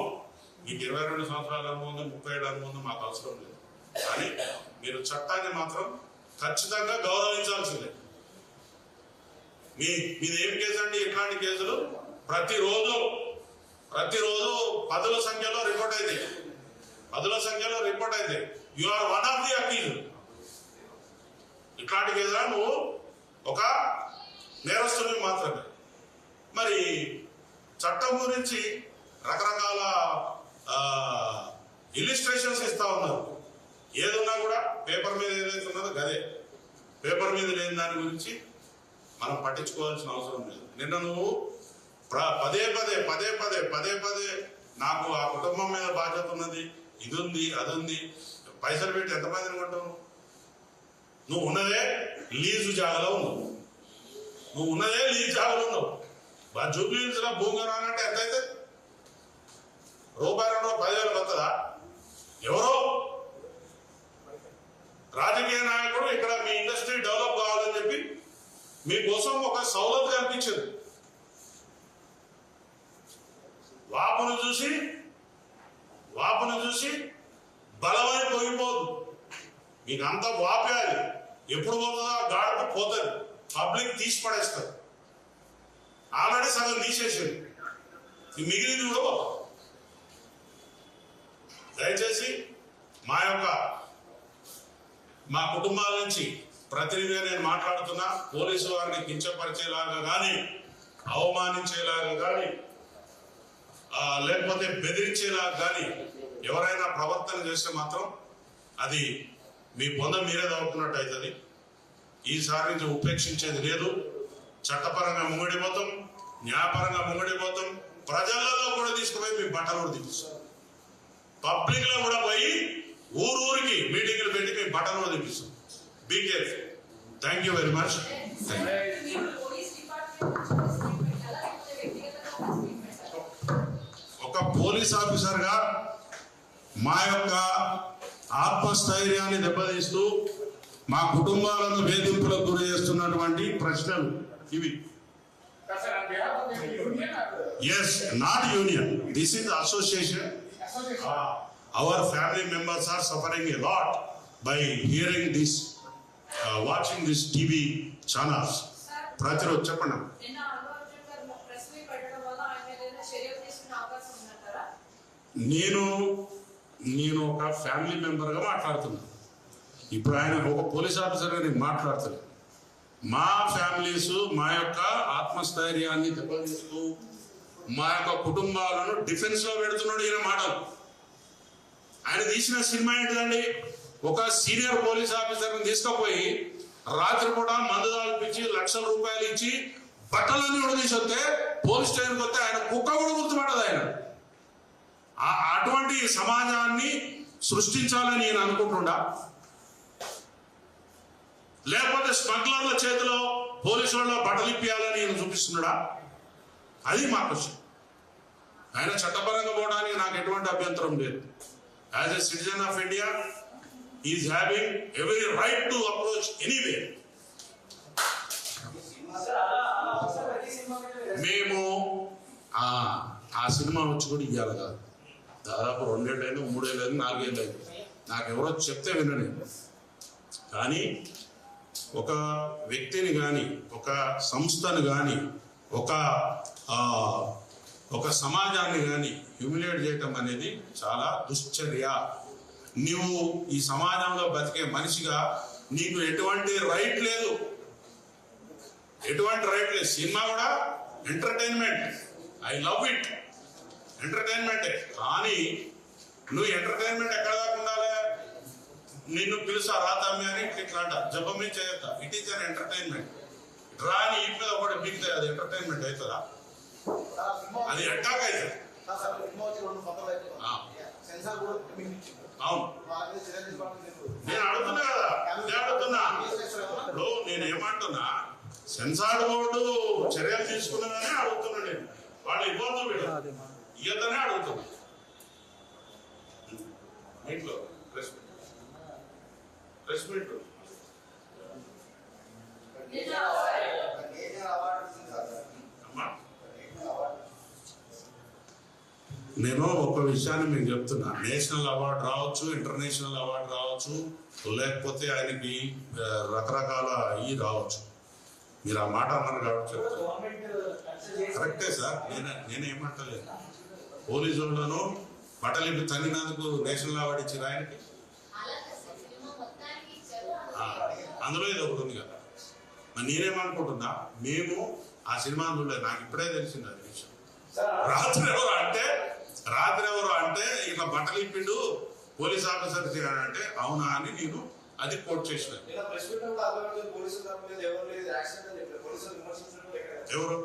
మీకు 22 సంవత్సరాల అనుభవం, 37 అనుభవం మాకు అవసరం లేదు. కానీ మీరు చట్టాన్ని మాత్రం ఖచ్చితంగా గౌరవించాల్సిందే. మీది ఏం కేసు అండి? ఇట్లాంటి కేసులు ప్రతిరోజు 10ల సంఖ్యలో రిపోర్ట్ అయితే you are one of the accused. ఇట్లాంటి కేసులా నువ్వు ఒక నేరస్తుని మాత్రమే. మరి చట్టం గురించి రకరకాల ఇలిస్ట్రేషన్స్ ఇస్తా ఉన్నారు. ఏదున్నా కూడా పేపర్ మీద ఏదైతే ఉన్నదో గదే. పేపర్ మీద లేని దాని గురించి మనం పట్టించుకోవాల్సిన అవసరం లేదు. నిన్న నువ్వు పదే నాకు ఆ కుటుంబం మీద బాధ్యత ఉన్నది, ఇది ఉంది, అది ఉంది. పైసలు పెట్టి ఎంతమందిని కొంటావు? నువ్వు ఉన్నదే లీజు జాగలో ఉన్నావు, నువ్వు ఉన్నదే లీజు జాగలో ఉన్నావు. జూబ్లీ హిల్స్ లో భూమి రానంటే ఎంతైతే రూపాయి 2 10,000 వస్తుందా? ఎవరో రాజకీయ నాయకుడు ఇక్కడ మీ ఇండస్ట్రీ డెవలప్ కావాలని చెప్పి మీకోసం ఒక సౌలభ్యం కల్పించింది. వాపును చూసి బలమని పోయిపోదు. మీకు అంత వాపేయాలి. ఎప్పుడు పోతుందో ఆ గాడకు పోతుంది, పబ్లిక్ తీసి పడేస్తారు. ఆల్రెడీ సగం తీసేసింది, మిగిలింది కూడా పోతాం. దయచేసి మా కుటుంబాల నుంచి ప్రతినిధిగా నేను మాట్లాడుతున్నా. పోలీసు వారిని కించపరిచేలాగా కానీ, అవమానించేలాగా కానీ, లేకపోతే బెదిరించేలాగా కానీ ఎవరైనా ప్రవర్తన చేస్తే మాత్రం అది మీ పొంద మీరే తవ్వుకున్నట్టు అవుతుంది. ఈసారి నుంచి ఉపేక్షించేది లేదు. చట్టపరంగా ముంగడిపోతాం, న్యాయపరంగా ముంగడిపోతాం. ప్రజలలో కూడా తీసుకుపోయి మీ బట్టలు కూడా తీపిస్తాం. పబ్లిక్ లో కూడా పోయి ఊరూరికి మీటింగ్లు పెట్టి మీ బట్టలు కూడా తీపిస్తాం. Be careful. Thank you very much. ఒక పోలీస్ ఆఫీసర్ గా మా యొక్క ఆత్మస్థైర్యాన్ని దెబ్బతీస్తూ మా కుటుంబాలను వేధింపులకు గురి చేస్తున్నటువంటి ప్రశ్నలు ఇవి. Yes, not union. This is association. Our family members are suffering a lot by hearing this, watching this TV channels. ప్రతిరోజు చెప్పండి. నేను ఒక ఫ్యామిలీ మెంబర్గా మాట్లాడుతున్నాను. ఇప్పుడు ఆయన ఒక పోలీస్ ఆఫీసర్గా నేను మాట్లాడుతున్నాను. మా ఫ్యామిలీస్ మా యొక్క ఆత్మస్థైర్యాన్ని దెబ్బతీస్తూ మా యొక్క కుటుంబాలను డిఫెన్స్ లో పెడుతున్నాడు ఈయన మాటలు. ఆయన తీసిన సినిమా ఏంటిదండి? ఒక సీనియర్ పోలీస్ ఆఫీసర్ని తీసుకుపోయి రాత్రి కూడా మందు తాగిపించి లక్షల రూపాయలు ఇచ్చి బట్టలన్నీ కూడా తీసుకొస్తే పోలీస్ స్టేషన్కి వస్తే ఆయన కుక్క కూడా గుర్తుపడదు. ఆయన అటువంటి సమాజాన్ని సృష్టించాలని నేను అనుకుంటుండా, లేకపోతే స్మగ్లర్ల చేతిలో పోలీసు వాళ్ళ బట్టలు ఇప్పియాలని నేను చూపిస్తున్నాడా? అది మా క్వశ్చన్. ఆయన చట్టపరంగా పోవడానికి నాకు ఎటువంటి అభ్యంతరం లేదు. As a citizen of India is having every right to approach anyway. మేము ఆ సినిమా వచ్చి కూడా ఇవ్వాలి కాదు, దాదాపు 2 ఏళ్ళు అయింది, 3 ఏళ్ళు అయింది, 4 ఏళ్ళు అయింది. నాకు ఎవరో చెప్తే వినలేదు. కానీ ఒక వ్యక్తిని కానీ, ఒక సంస్థను కానీ, ఒక సమాజాన్ని కానీ హ్యూమిలేట్ చేయటం అనేది చాలా దుశ్చర్య. నువ్వు ఈ సమాజంలో బతికే మనిషిగా నీకు ఎటువంటి రైట్ లేదు, ఎటువంటి రైట్ లేదు. సినిమా కూడా ఎంటర్టైన్మెంట్, ఐ లవ్ ఇట్, ఎంటర్టైన్మెంటే. కానీ నువ్వు ఎంటర్టైన్మెంట్ ఎక్కడ దాకా ఉండాలి? నిన్ను పిలుస్తా రాతమ్మి అని ఇట్లా అంట, జపమే చేయొద్దా? It is an entertainment. రాని ఇంటి మీద ఒకటి మిగితే అది ఎంటర్టైన్మెంట్ అవుతుందా? అది అటాక్ అవుతుంది. అవును, నేను అడుగుతున్నా కదా, ఇప్పుడు నేను ఏమంటున్నా, సెన్సార్ బోర్డు చర్యలు తీసుకున్నదనే అడుగుతున్నా. నేను వాళ్ళు ఇవ్వద్దు ఇయ్యద్దనే అడుగుతున్నా. ఇంట్లో ప్రెస్ మీట్ నేను ఒక విషయాన్ని మీకు చెప్తున్నా. నేషనల్ అవార్డు రావచ్చు, ఇంటర్నేషనల్ అవార్డు రావచ్చు, లేకపోతే ఆయనకి రకరకాల రావచ్చు. మీరు ఆ మాట అన్నారు కాబట్టి చెప్తున్నా. కరెక్టే సార్, నేనేమంటలేదు. పోలీసు వాళ్ళను బట్టలిపి తన్నినందుకు నేషనల్ అవార్డు ఇచ్చారు ఆయనకి. అందులో ఇది ఒకటి ఉంది కదా. మరి నేనేమనుకుంటున్నా, మేము ఆ సినిమా చూడలేదు, నాకు ఇప్పుడే తెలిసింది అది విషయం. రాత్రి ఎవరు అంటే ఇట్లా బట్టలు ఇప్పిండు పోలీస్ ఆఫీసర్ అంటే అవునా అని నేను అది కోట్ చేసిన. ఎవరు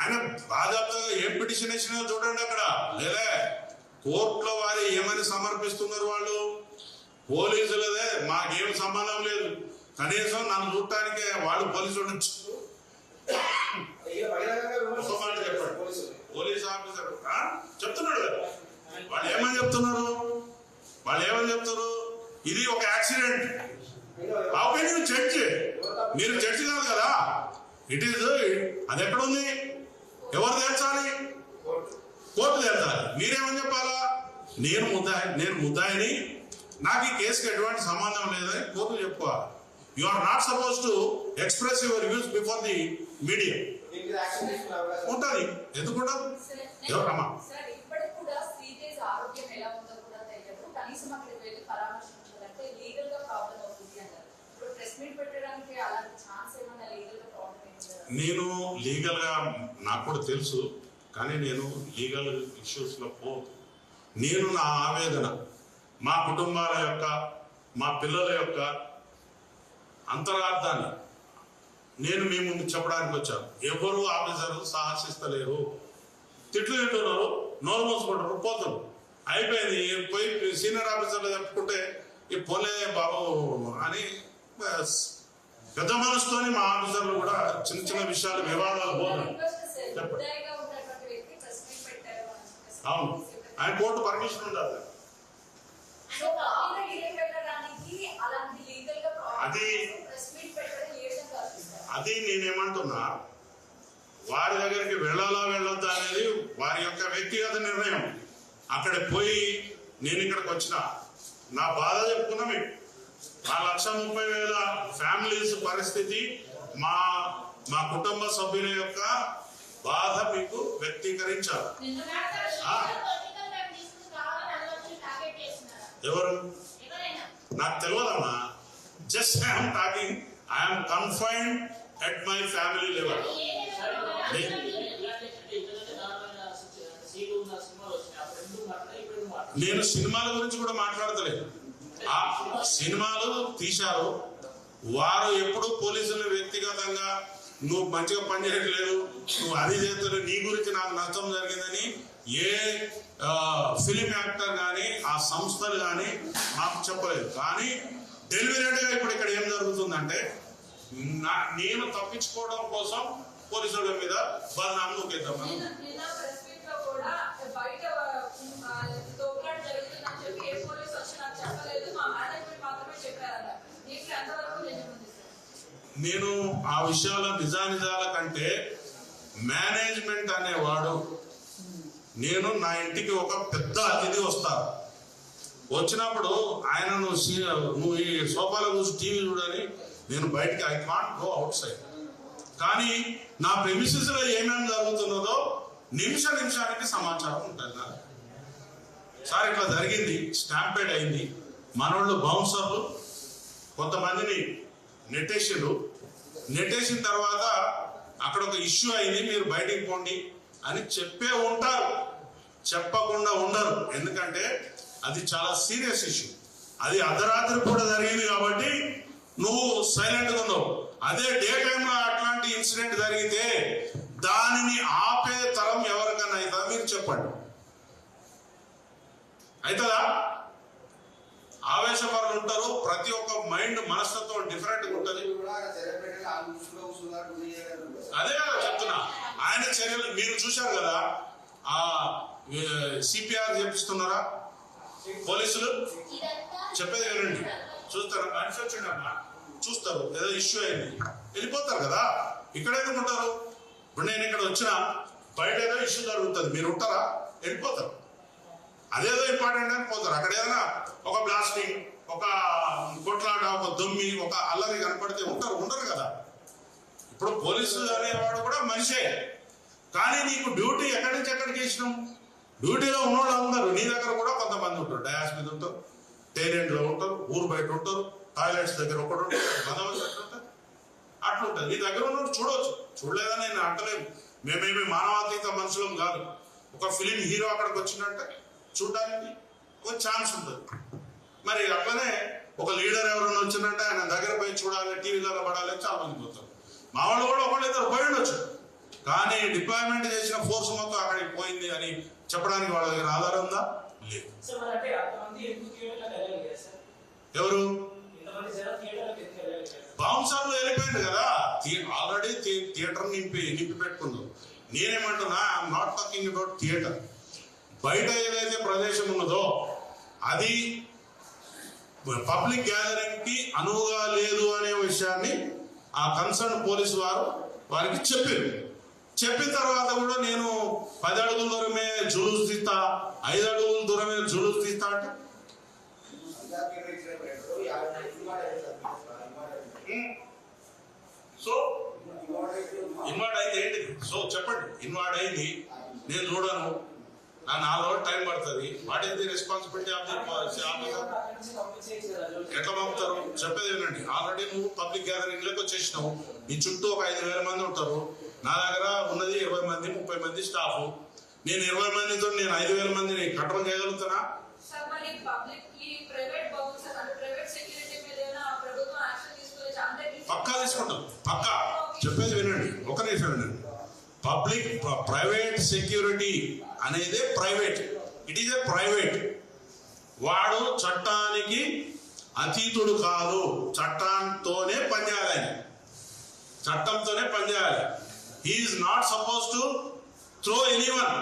ఆయన బాధ్యతగా ఏం పిటిషన్ వేసినా చూడండి అక్కడ. లేదా కోర్టులో వారి ఏమని సమర్పిస్తున్నారు వాళ్ళు, పోలీసులదే మాకేం సంబంధం లేదు, కనీసం నన్ను చూడటానికే వాళ్ళు పోలీసులు చెప్పాడు. పోలీస్ ఆఫీసర్ చెప్తున్నాడు కదా, వాళ్ళు ఏమని చెప్తున్నారు, ఇది ఒక యాక్సిడెంట్. జడ్జి, మీరు జడ్జి కాదు కదా, ఇట్ ఈజ్ అది ఎక్కడ ఉంది, ఎవరు తేల్చాలి, కోర్టు తేల్చాలి. మీరేమని చెప్పాలా, నేను ముద్దాయిని, నాకు ఈ కేసుకి ఎటువంటి సంబంధం లేదని కోర్టు చెప్పుకోవాలి. You are not suppose to express your views before the media. ఉంటుంది, ఎందుకుంటా ఎవరమ్మా నేను లీగల్ గా నాకు కూడా తెలుసు, కానీ నేను లీగల్ ఇష్యూస్ లో పోదు. నేను నా ఆవేదన, మా కుటుంబాల యొక్క, మా పిల్లల యొక్క అంతరార్థాన్ని నేను మీ ముందు చెప్పడానికి వచ్చాను. ఎవరు ఆఫీసర్లు సాహసిస్తలేరు, తిట్లు తింటున్నారు, నోరు మోసుకుంటారు, పోతారు, అయిపోయింది. పోయి సీనియర్ ఆఫీసర్లు చెప్పుకుంటే ఈ పోలే బాబు అని పెద్ద మనసుతోని మా ఆఫీసర్లు కూడా చిన్న చిన్న విషయాలు వివాదాలు పోతారు. చెప్పండి. అవును, ఆయన కోర్టు పర్మిషన్ ఉండాలి. అది నేనేమంటున్నా, వారి దగ్గరికి వెళ్ళాలా వెళ్ళొద్దా అనేది వారి యొక్క వ్యక్తిగత నిర్ణయం. అక్కడ పోయి నేను ఇక్కడికి వచ్చిన నా బాధ చెప్పుకున్నా మీకు. 1,30,000 ఫ్యామిలీస్ పరిస్థితి, మా కుటుంబ సభ్యుల యొక్క బాధ మీకు వ్యక్తీకరించాలి. ఎవరు నాకు తెలియదమ్మా, just I'm talking, I'm confined at my family level. నేను సినిమాల గురించి కూడా మాట్లాడతలేదు. ఆ సినిమాలు తీశారు, వారు ఎప్పుడు పోలీసులు వ్యక్తిగతంగా నువ్వు మంచిగా పనిచేయట్లేదు, నువ్వు అది చేస్తలేదు, నీ గురించి నాకు నష్టం జరిగిందని ఏ ఫిలిం యాక్టర్ కానీ ఆ సంస్థలు కానీ నాకు చెప్పలేదు. కానీ డెలివరీగా ఇప్పుడు ఇక్కడ ఏం జరుగుతుందంటే, నేను తప్పించుకోవడం కోసం పోలీసుల మీద బదనామా నూకేద్దామని. నేను ఆ విషయాల నిజాల కంటే మేనేజ్మెంట్ అనేవాడు, నేను నా ఇంటికి ఒక పెద్ద అతిథి వస్తారు, వచ్చినప్పుడు ఆయన నువ్వు ఈ సోఫాలో కూర్చొని టీవీ చూడని నేను బయటికి, I can't go out side. కానీ నా ప్రెమిసెస్ లో ఏమేమి జరుగుతున్నదో నిమిషానికి సమాచారం ఉంటుంది నాకు. సార్ ఇట్లా జరిగింది, స్టాంపేడ్ అయింది, మనోళ్ళు బౌన్సర్లు కొంతమందిని నెట్టేసిన తర్వాత అక్కడ ఒక ఇష్యూ అయింది, మీరు బయటికి పోండి అని చెప్పే ఉంటారు, చెప్పకుండా ఉండరు. ఎందుకంటే అది చాలా సీరియస్ ఇష్యూ, అది అర్ధరాత్రి కూడా జరిగింది కాబట్టి నువ్వు సైలెంట్ గా ఉన్నావు. అదే డే టైంలో అట్లాంటి ఇన్సిడెంట్ జరిగితే దానిని ఆపే తరం ఎవరికైనా అవుతుందా మీరు చెప్పండి, అవుతుందా? ఆవేశపరులు ఉంటారు, ప్రతి ఒక్క మైండ్ మనస్తత్వం డిఫరెంట్ గా ఉంటుంది. అదే కదా చెప్తున్నా, ఆయన చర్యలు మీరు చూశారు కదా, ఆ సిపిఆర్ చేపిస్తున్నారా పోలీసులు, చెప్పేది వినండి, చూస్తారు, మ్యానుఫ్యాక్చరింగ్ అమ్మా చూస్తారు, ఏదో ఇష్యూ అయింది వెళ్ళిపోతారు కదా. ఇక్కడ ఎందుకుంటారు? ఇప్పుడు నేను ఇక్కడ వచ్చిన బయట ఏదో ఇష్యూ జరుగుతుంది, మీరు ఉంటారా? వెళ్ళిపోతారు. అదేదో ఇంపార్టెంట్ అని పోతారు. అక్కడ ఏదైనా ఒక బ్లాస్టింగ్, ఒక కొట్లాట, ఒక దొమ్మి, ఒక అల్లరి కనపడితే ఉండరు కదా. ఇప్పుడు పోలీసు అనేవాడు కూడా మనిషే, కానీ నీకు డ్యూటీ ఎక్కడి నుంచి ఎక్కడికి ఇచ్చినాం? డ్యూటీలో ఉన్నవాళ్ళు అందరూ నీ దగ్గర కూడా కొంతమంది ఉంటారు, డయాస్ మీద ఉంటారు, టైలెంట్ లో ఉంటారు, ఊరు బయట ఉంటారు, టాయిలెట్స్ దగ్గర ఒకటి ఉంటారు, బందోబస్తు ఎట్లుంటారు అట్లుంటుంది. నీ దగ్గర ఉన్నట్టు చూడవచ్చు, చూడలేదని నేను అంటలేము, మేమేమి మానవాతీత మనుషులం కాదు. ఒక ఫిలిం హీరో అక్కడికి వచ్చిందంటే చూడడానికి ఒక ఛాన్స్ ఉంటుంది. మరి అట్లనే ఒక లీడర్ ఎవరైనా వచ్చిందంటే ఆయన దగ్గర పోయి చూడాలి, టీవీలలో పడాలి, చాలా మంది పోతారు. మా వాళ్ళు కూడా ఒకళ్ళు ఇద్దరు పోయి ఉండొచ్చు, కానీ డిప్లాయ్మెంట్ చేసిన ఫోర్స్ మొత్తం అక్కడికి పోయింది అని చెప్పడానికి వాళ్ళ దగ్గర ఆధారం ఉందా? లేదు. ఎవరు బౌన్సర్లు వెళ్ళిపోయింది కదా, ఆల్రెడీ థియేటర్ నింపి పెట్టుకున్నారు. నేనేమంటున్నా, I'm not talking about theatre. బయట ఏదైతే ప్రదేశం ఉన్నదో అది పబ్లిక్ గ్యాదరింగ్ కి అనువుగా లేదు అనే విషయాన్ని ఆ కన్సర్న్ పోలీసు వారికి చెప్పిన తర్వాత కూడా నేను 10 అడుగుల దూరమే జులూస్ తీస్తా, 5 అడుగుల దూరమే జులూస్ తీస్తా అంటే సో ఇన్వాల్వ్ అయితే ఏంటి? సో చెప్పండి, ఇన్వాల్వ్ అయింది, నేను చూడను, నా 4 రోజులు టైం పడుతుంది. What is the responsibility of the officer? ఎట్లా పంపుతారు? చెప్పేది వినండి. ఆల్రెడీ నువ్వు పబ్లిక్ గ్యాదరింగ్ లోకి వచ్చేసినావు, నీ చుట్టూ ఒక 5,000 మంది ఉంటారు. నా దగ్గర ఉన్నది 20 మంది 30 మంది స్టాఫ్. నేను 20 మందితో నేను 5,000 మందిని కంట్రోల్ చేయగలుగుతానా? పక్కా తీసుకుంటాం, పక్కా. చెప్పేది వినండి, ఒక నిమిషం వినండి. పబ్లిక్ ప్రైవేట్ సెక్యూరిటీ అనేది private, it is a private. వాడు చట్టానికి అతీతుడు కాదు, చట్టంతోనే పనిచేయాలి, చట్టంతోనే పనిచేయాలి. He is not suppose to throw anyone.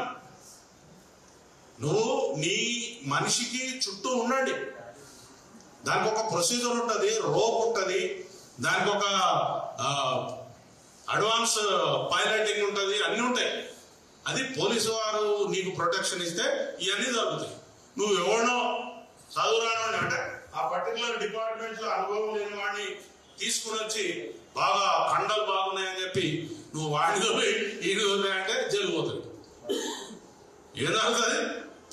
నువ్వు నీ మనిషికి చుట్టూ ఉండండి, దానికి ఒక ప్రొసీజర్ ఉంటుంది, రోప్ ఉంటుంది, దానికి ఒక అడ్వాన్స్ పైలటింగ్ ఉంటుంది, అన్నీ ఉంటాయి. అది పోలీసు వారు నీకు ప్రొటెక్షన్ ఇస్తే ఇవన్నీ జరుగుతాయి. నువ్వు ఎవరినో చదువురాను అంటే ఆ పర్టికులర్ డిపార్ట్మెంట్ లో అనుభవం లేని వాడిని తీసుకుని వచ్చి బాగా కండలు బాగున్నాయని చెప్పి నువ్వు వాడిని ఈడు అంటే జైలు పోతుంది. ఏం జరుగుతుంది?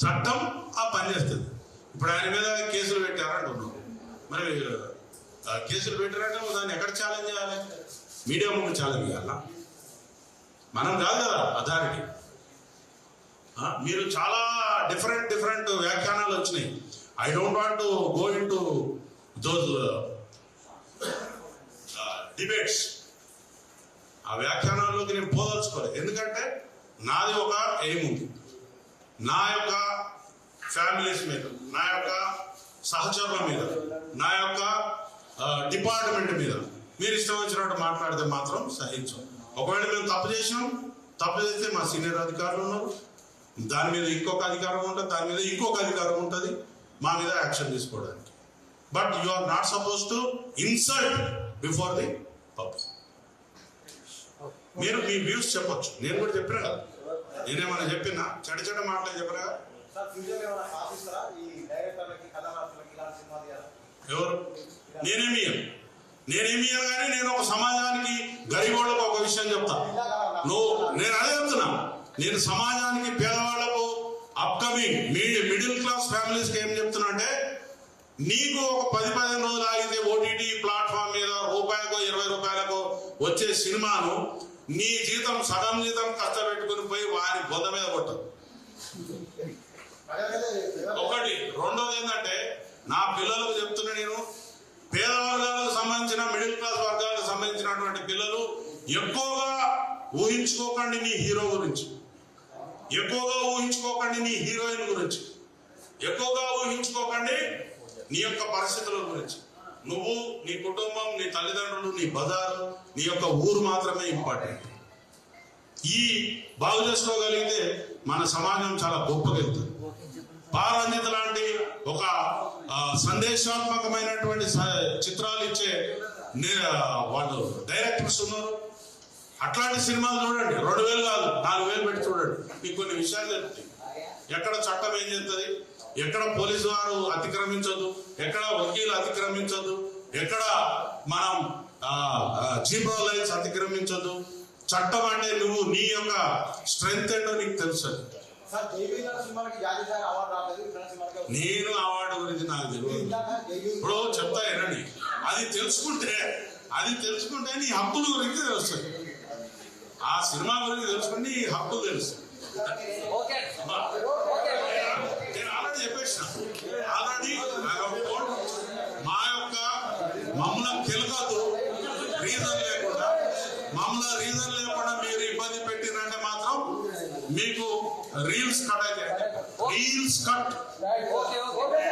చట్టం ఆ పని చేస్తుంది. ఇప్పుడు ఆయన మీద కేసులు పెట్టారంటున్నావు, మరి కేసులు పెట్టారంటే నువ్వు దాన్ని ఎక్కడ ఛాలెంజ్ చేయాలి? మీడియా ముందు ఛాలెంజ్ చేయాలా? మనం కాదు కదా అథారిటీ. మీరు చాలా డిఫరెంట్ వ్యాఖ్యానాలు వచ్చినాయి. I don't want to go in to those debates. ఆ వ్యాఖ్యానాల్లోకి నేను పోదలుచుకోలేదు. ఎందుకంటే నాది ఒక ఎయిమ్ ఉంది, నా యొక్క ఫ్యామిలీస్ మీద, నా యొక్క సహచరుల మీద, నా యొక్క డిపార్ట్మెంట్ మీద మీరు ఇష్టం వచ్చినట్టు మాట్లాడితే మాత్రం సహించం. ఒకవేళ మేము తప్పు చేస్తే మా సీనియర్ అధికారులు ఉన్నారు, దాని మీద ఇంకొక అధికారం ఉంటుంది, దాని మీద ఇంకొక అధికారం ఉంటుంది మా మీద యాక్షన్ తీసుకోవడానికి. But you are not suppose to insult before the public. మీరు మీ వ్యూస్ చెప్పొచ్చు, నేను కూడా చెప్పినా కదా, నేనేమన్నా చెప్పినా చెడ్డ మాటలు చెప్పినా కదా. ఎవరు? నేనేమి కానీ నేను ఒక సమాజానికి గరీబోళ్ళకు ఒక విషయం చెప్తా. నేను అదే చెప్తున్నా, నేను సమాజానికి పేదవాళ్లకు అప్కమింగ్ మిడిల్ క్లాస్ ఫ్యామిలీస్ కి ఏం చెప్తున్నా అంటే, నీకు ఒక 10-15 రోజులు ఆగితే ఓటీటీ ప్లాట్ఫామ్ మీద రూపాయకో 20 రూపాయలకో వచ్చే సినిమాను నీ జీతం సగం జీతం కష్టపెట్టుకుని పోయి వారి బొంద మీద కొట్టదు. ఒకటి. రెండోది ఏంటంటే, నా పిల్లలకు చెప్తున్నా, నేను పేద వర్గాలకు సంబంధించిన మిడిల్ క్లాస్ వర్గాలకు సంబంధించినటువంటి పిల్లలు ఎక్కువగా ఊహించుకోకండి నీ హీరో గురించి, ఎక్కువగా ఊహించుకోకండి నీ హీరోయిన్ గురించి, ఎక్కువగా ఊహించుకోకండి నీ యొక్క పరిస్థితుల గురించి. నువ్వు, నీ కుటుంబం, నీ తల్లిదండ్రులు, నీ బజారు, నీ యొక్క ఊరు మాత్రమే ఇంపార్టెంట్. ఈ బాగు చేసుకోగలిగితే మన సమాజం చాలా గొప్పగా వెళ్తుంది. పారంజిత లాంటి ఒక సందేశాత్మకమైనటువంటి చిత్రాలు ఇచ్చే వాళ్ళు డైరెక్టర్స్ ఉన్నారు. అట్లాంటి సినిమాలు చూడండి, 2,000 కాదు 4,000 పెట్టి చూడండి, మీకు కొన్ని విషయాలు తెలుస్తాయి. ఎక్కడ చట్టం ఏం చేస్తుంది, ఎక్కడ పోలీసు వారు అతిక్రమించదు, ఎక్కడ వకీలు అతిక్రమించదు, ఎక్కడ మనం జీబ్రా లైన్స్ అతిక్రమించదు. చట్టం అంటే నువ్వు నీ యొక్క స్ట్రెంగ్త్ ఏంటో నీకు తెలుసు. నేను అవార్డు గురించి నాకు తెలియదు. ఇప్పుడు చెప్తా వినండి, అది తెలుసుకుంటే నీ హక్కుల గురించి తెలుస్తుంది. ఆ సినిమా గురించి తెలుసుకుంటే నీ హక్కులు తెలుస్తుంది. నేను ఆల్రెడీ చెప్పేసిన, మమ్మల్ని రీజన్ లేకుండా మీరు ఇబ్బంది పెట్టి మీకు రీల్స్ కట్ అయితే రీల్స్ కట్. Okay okay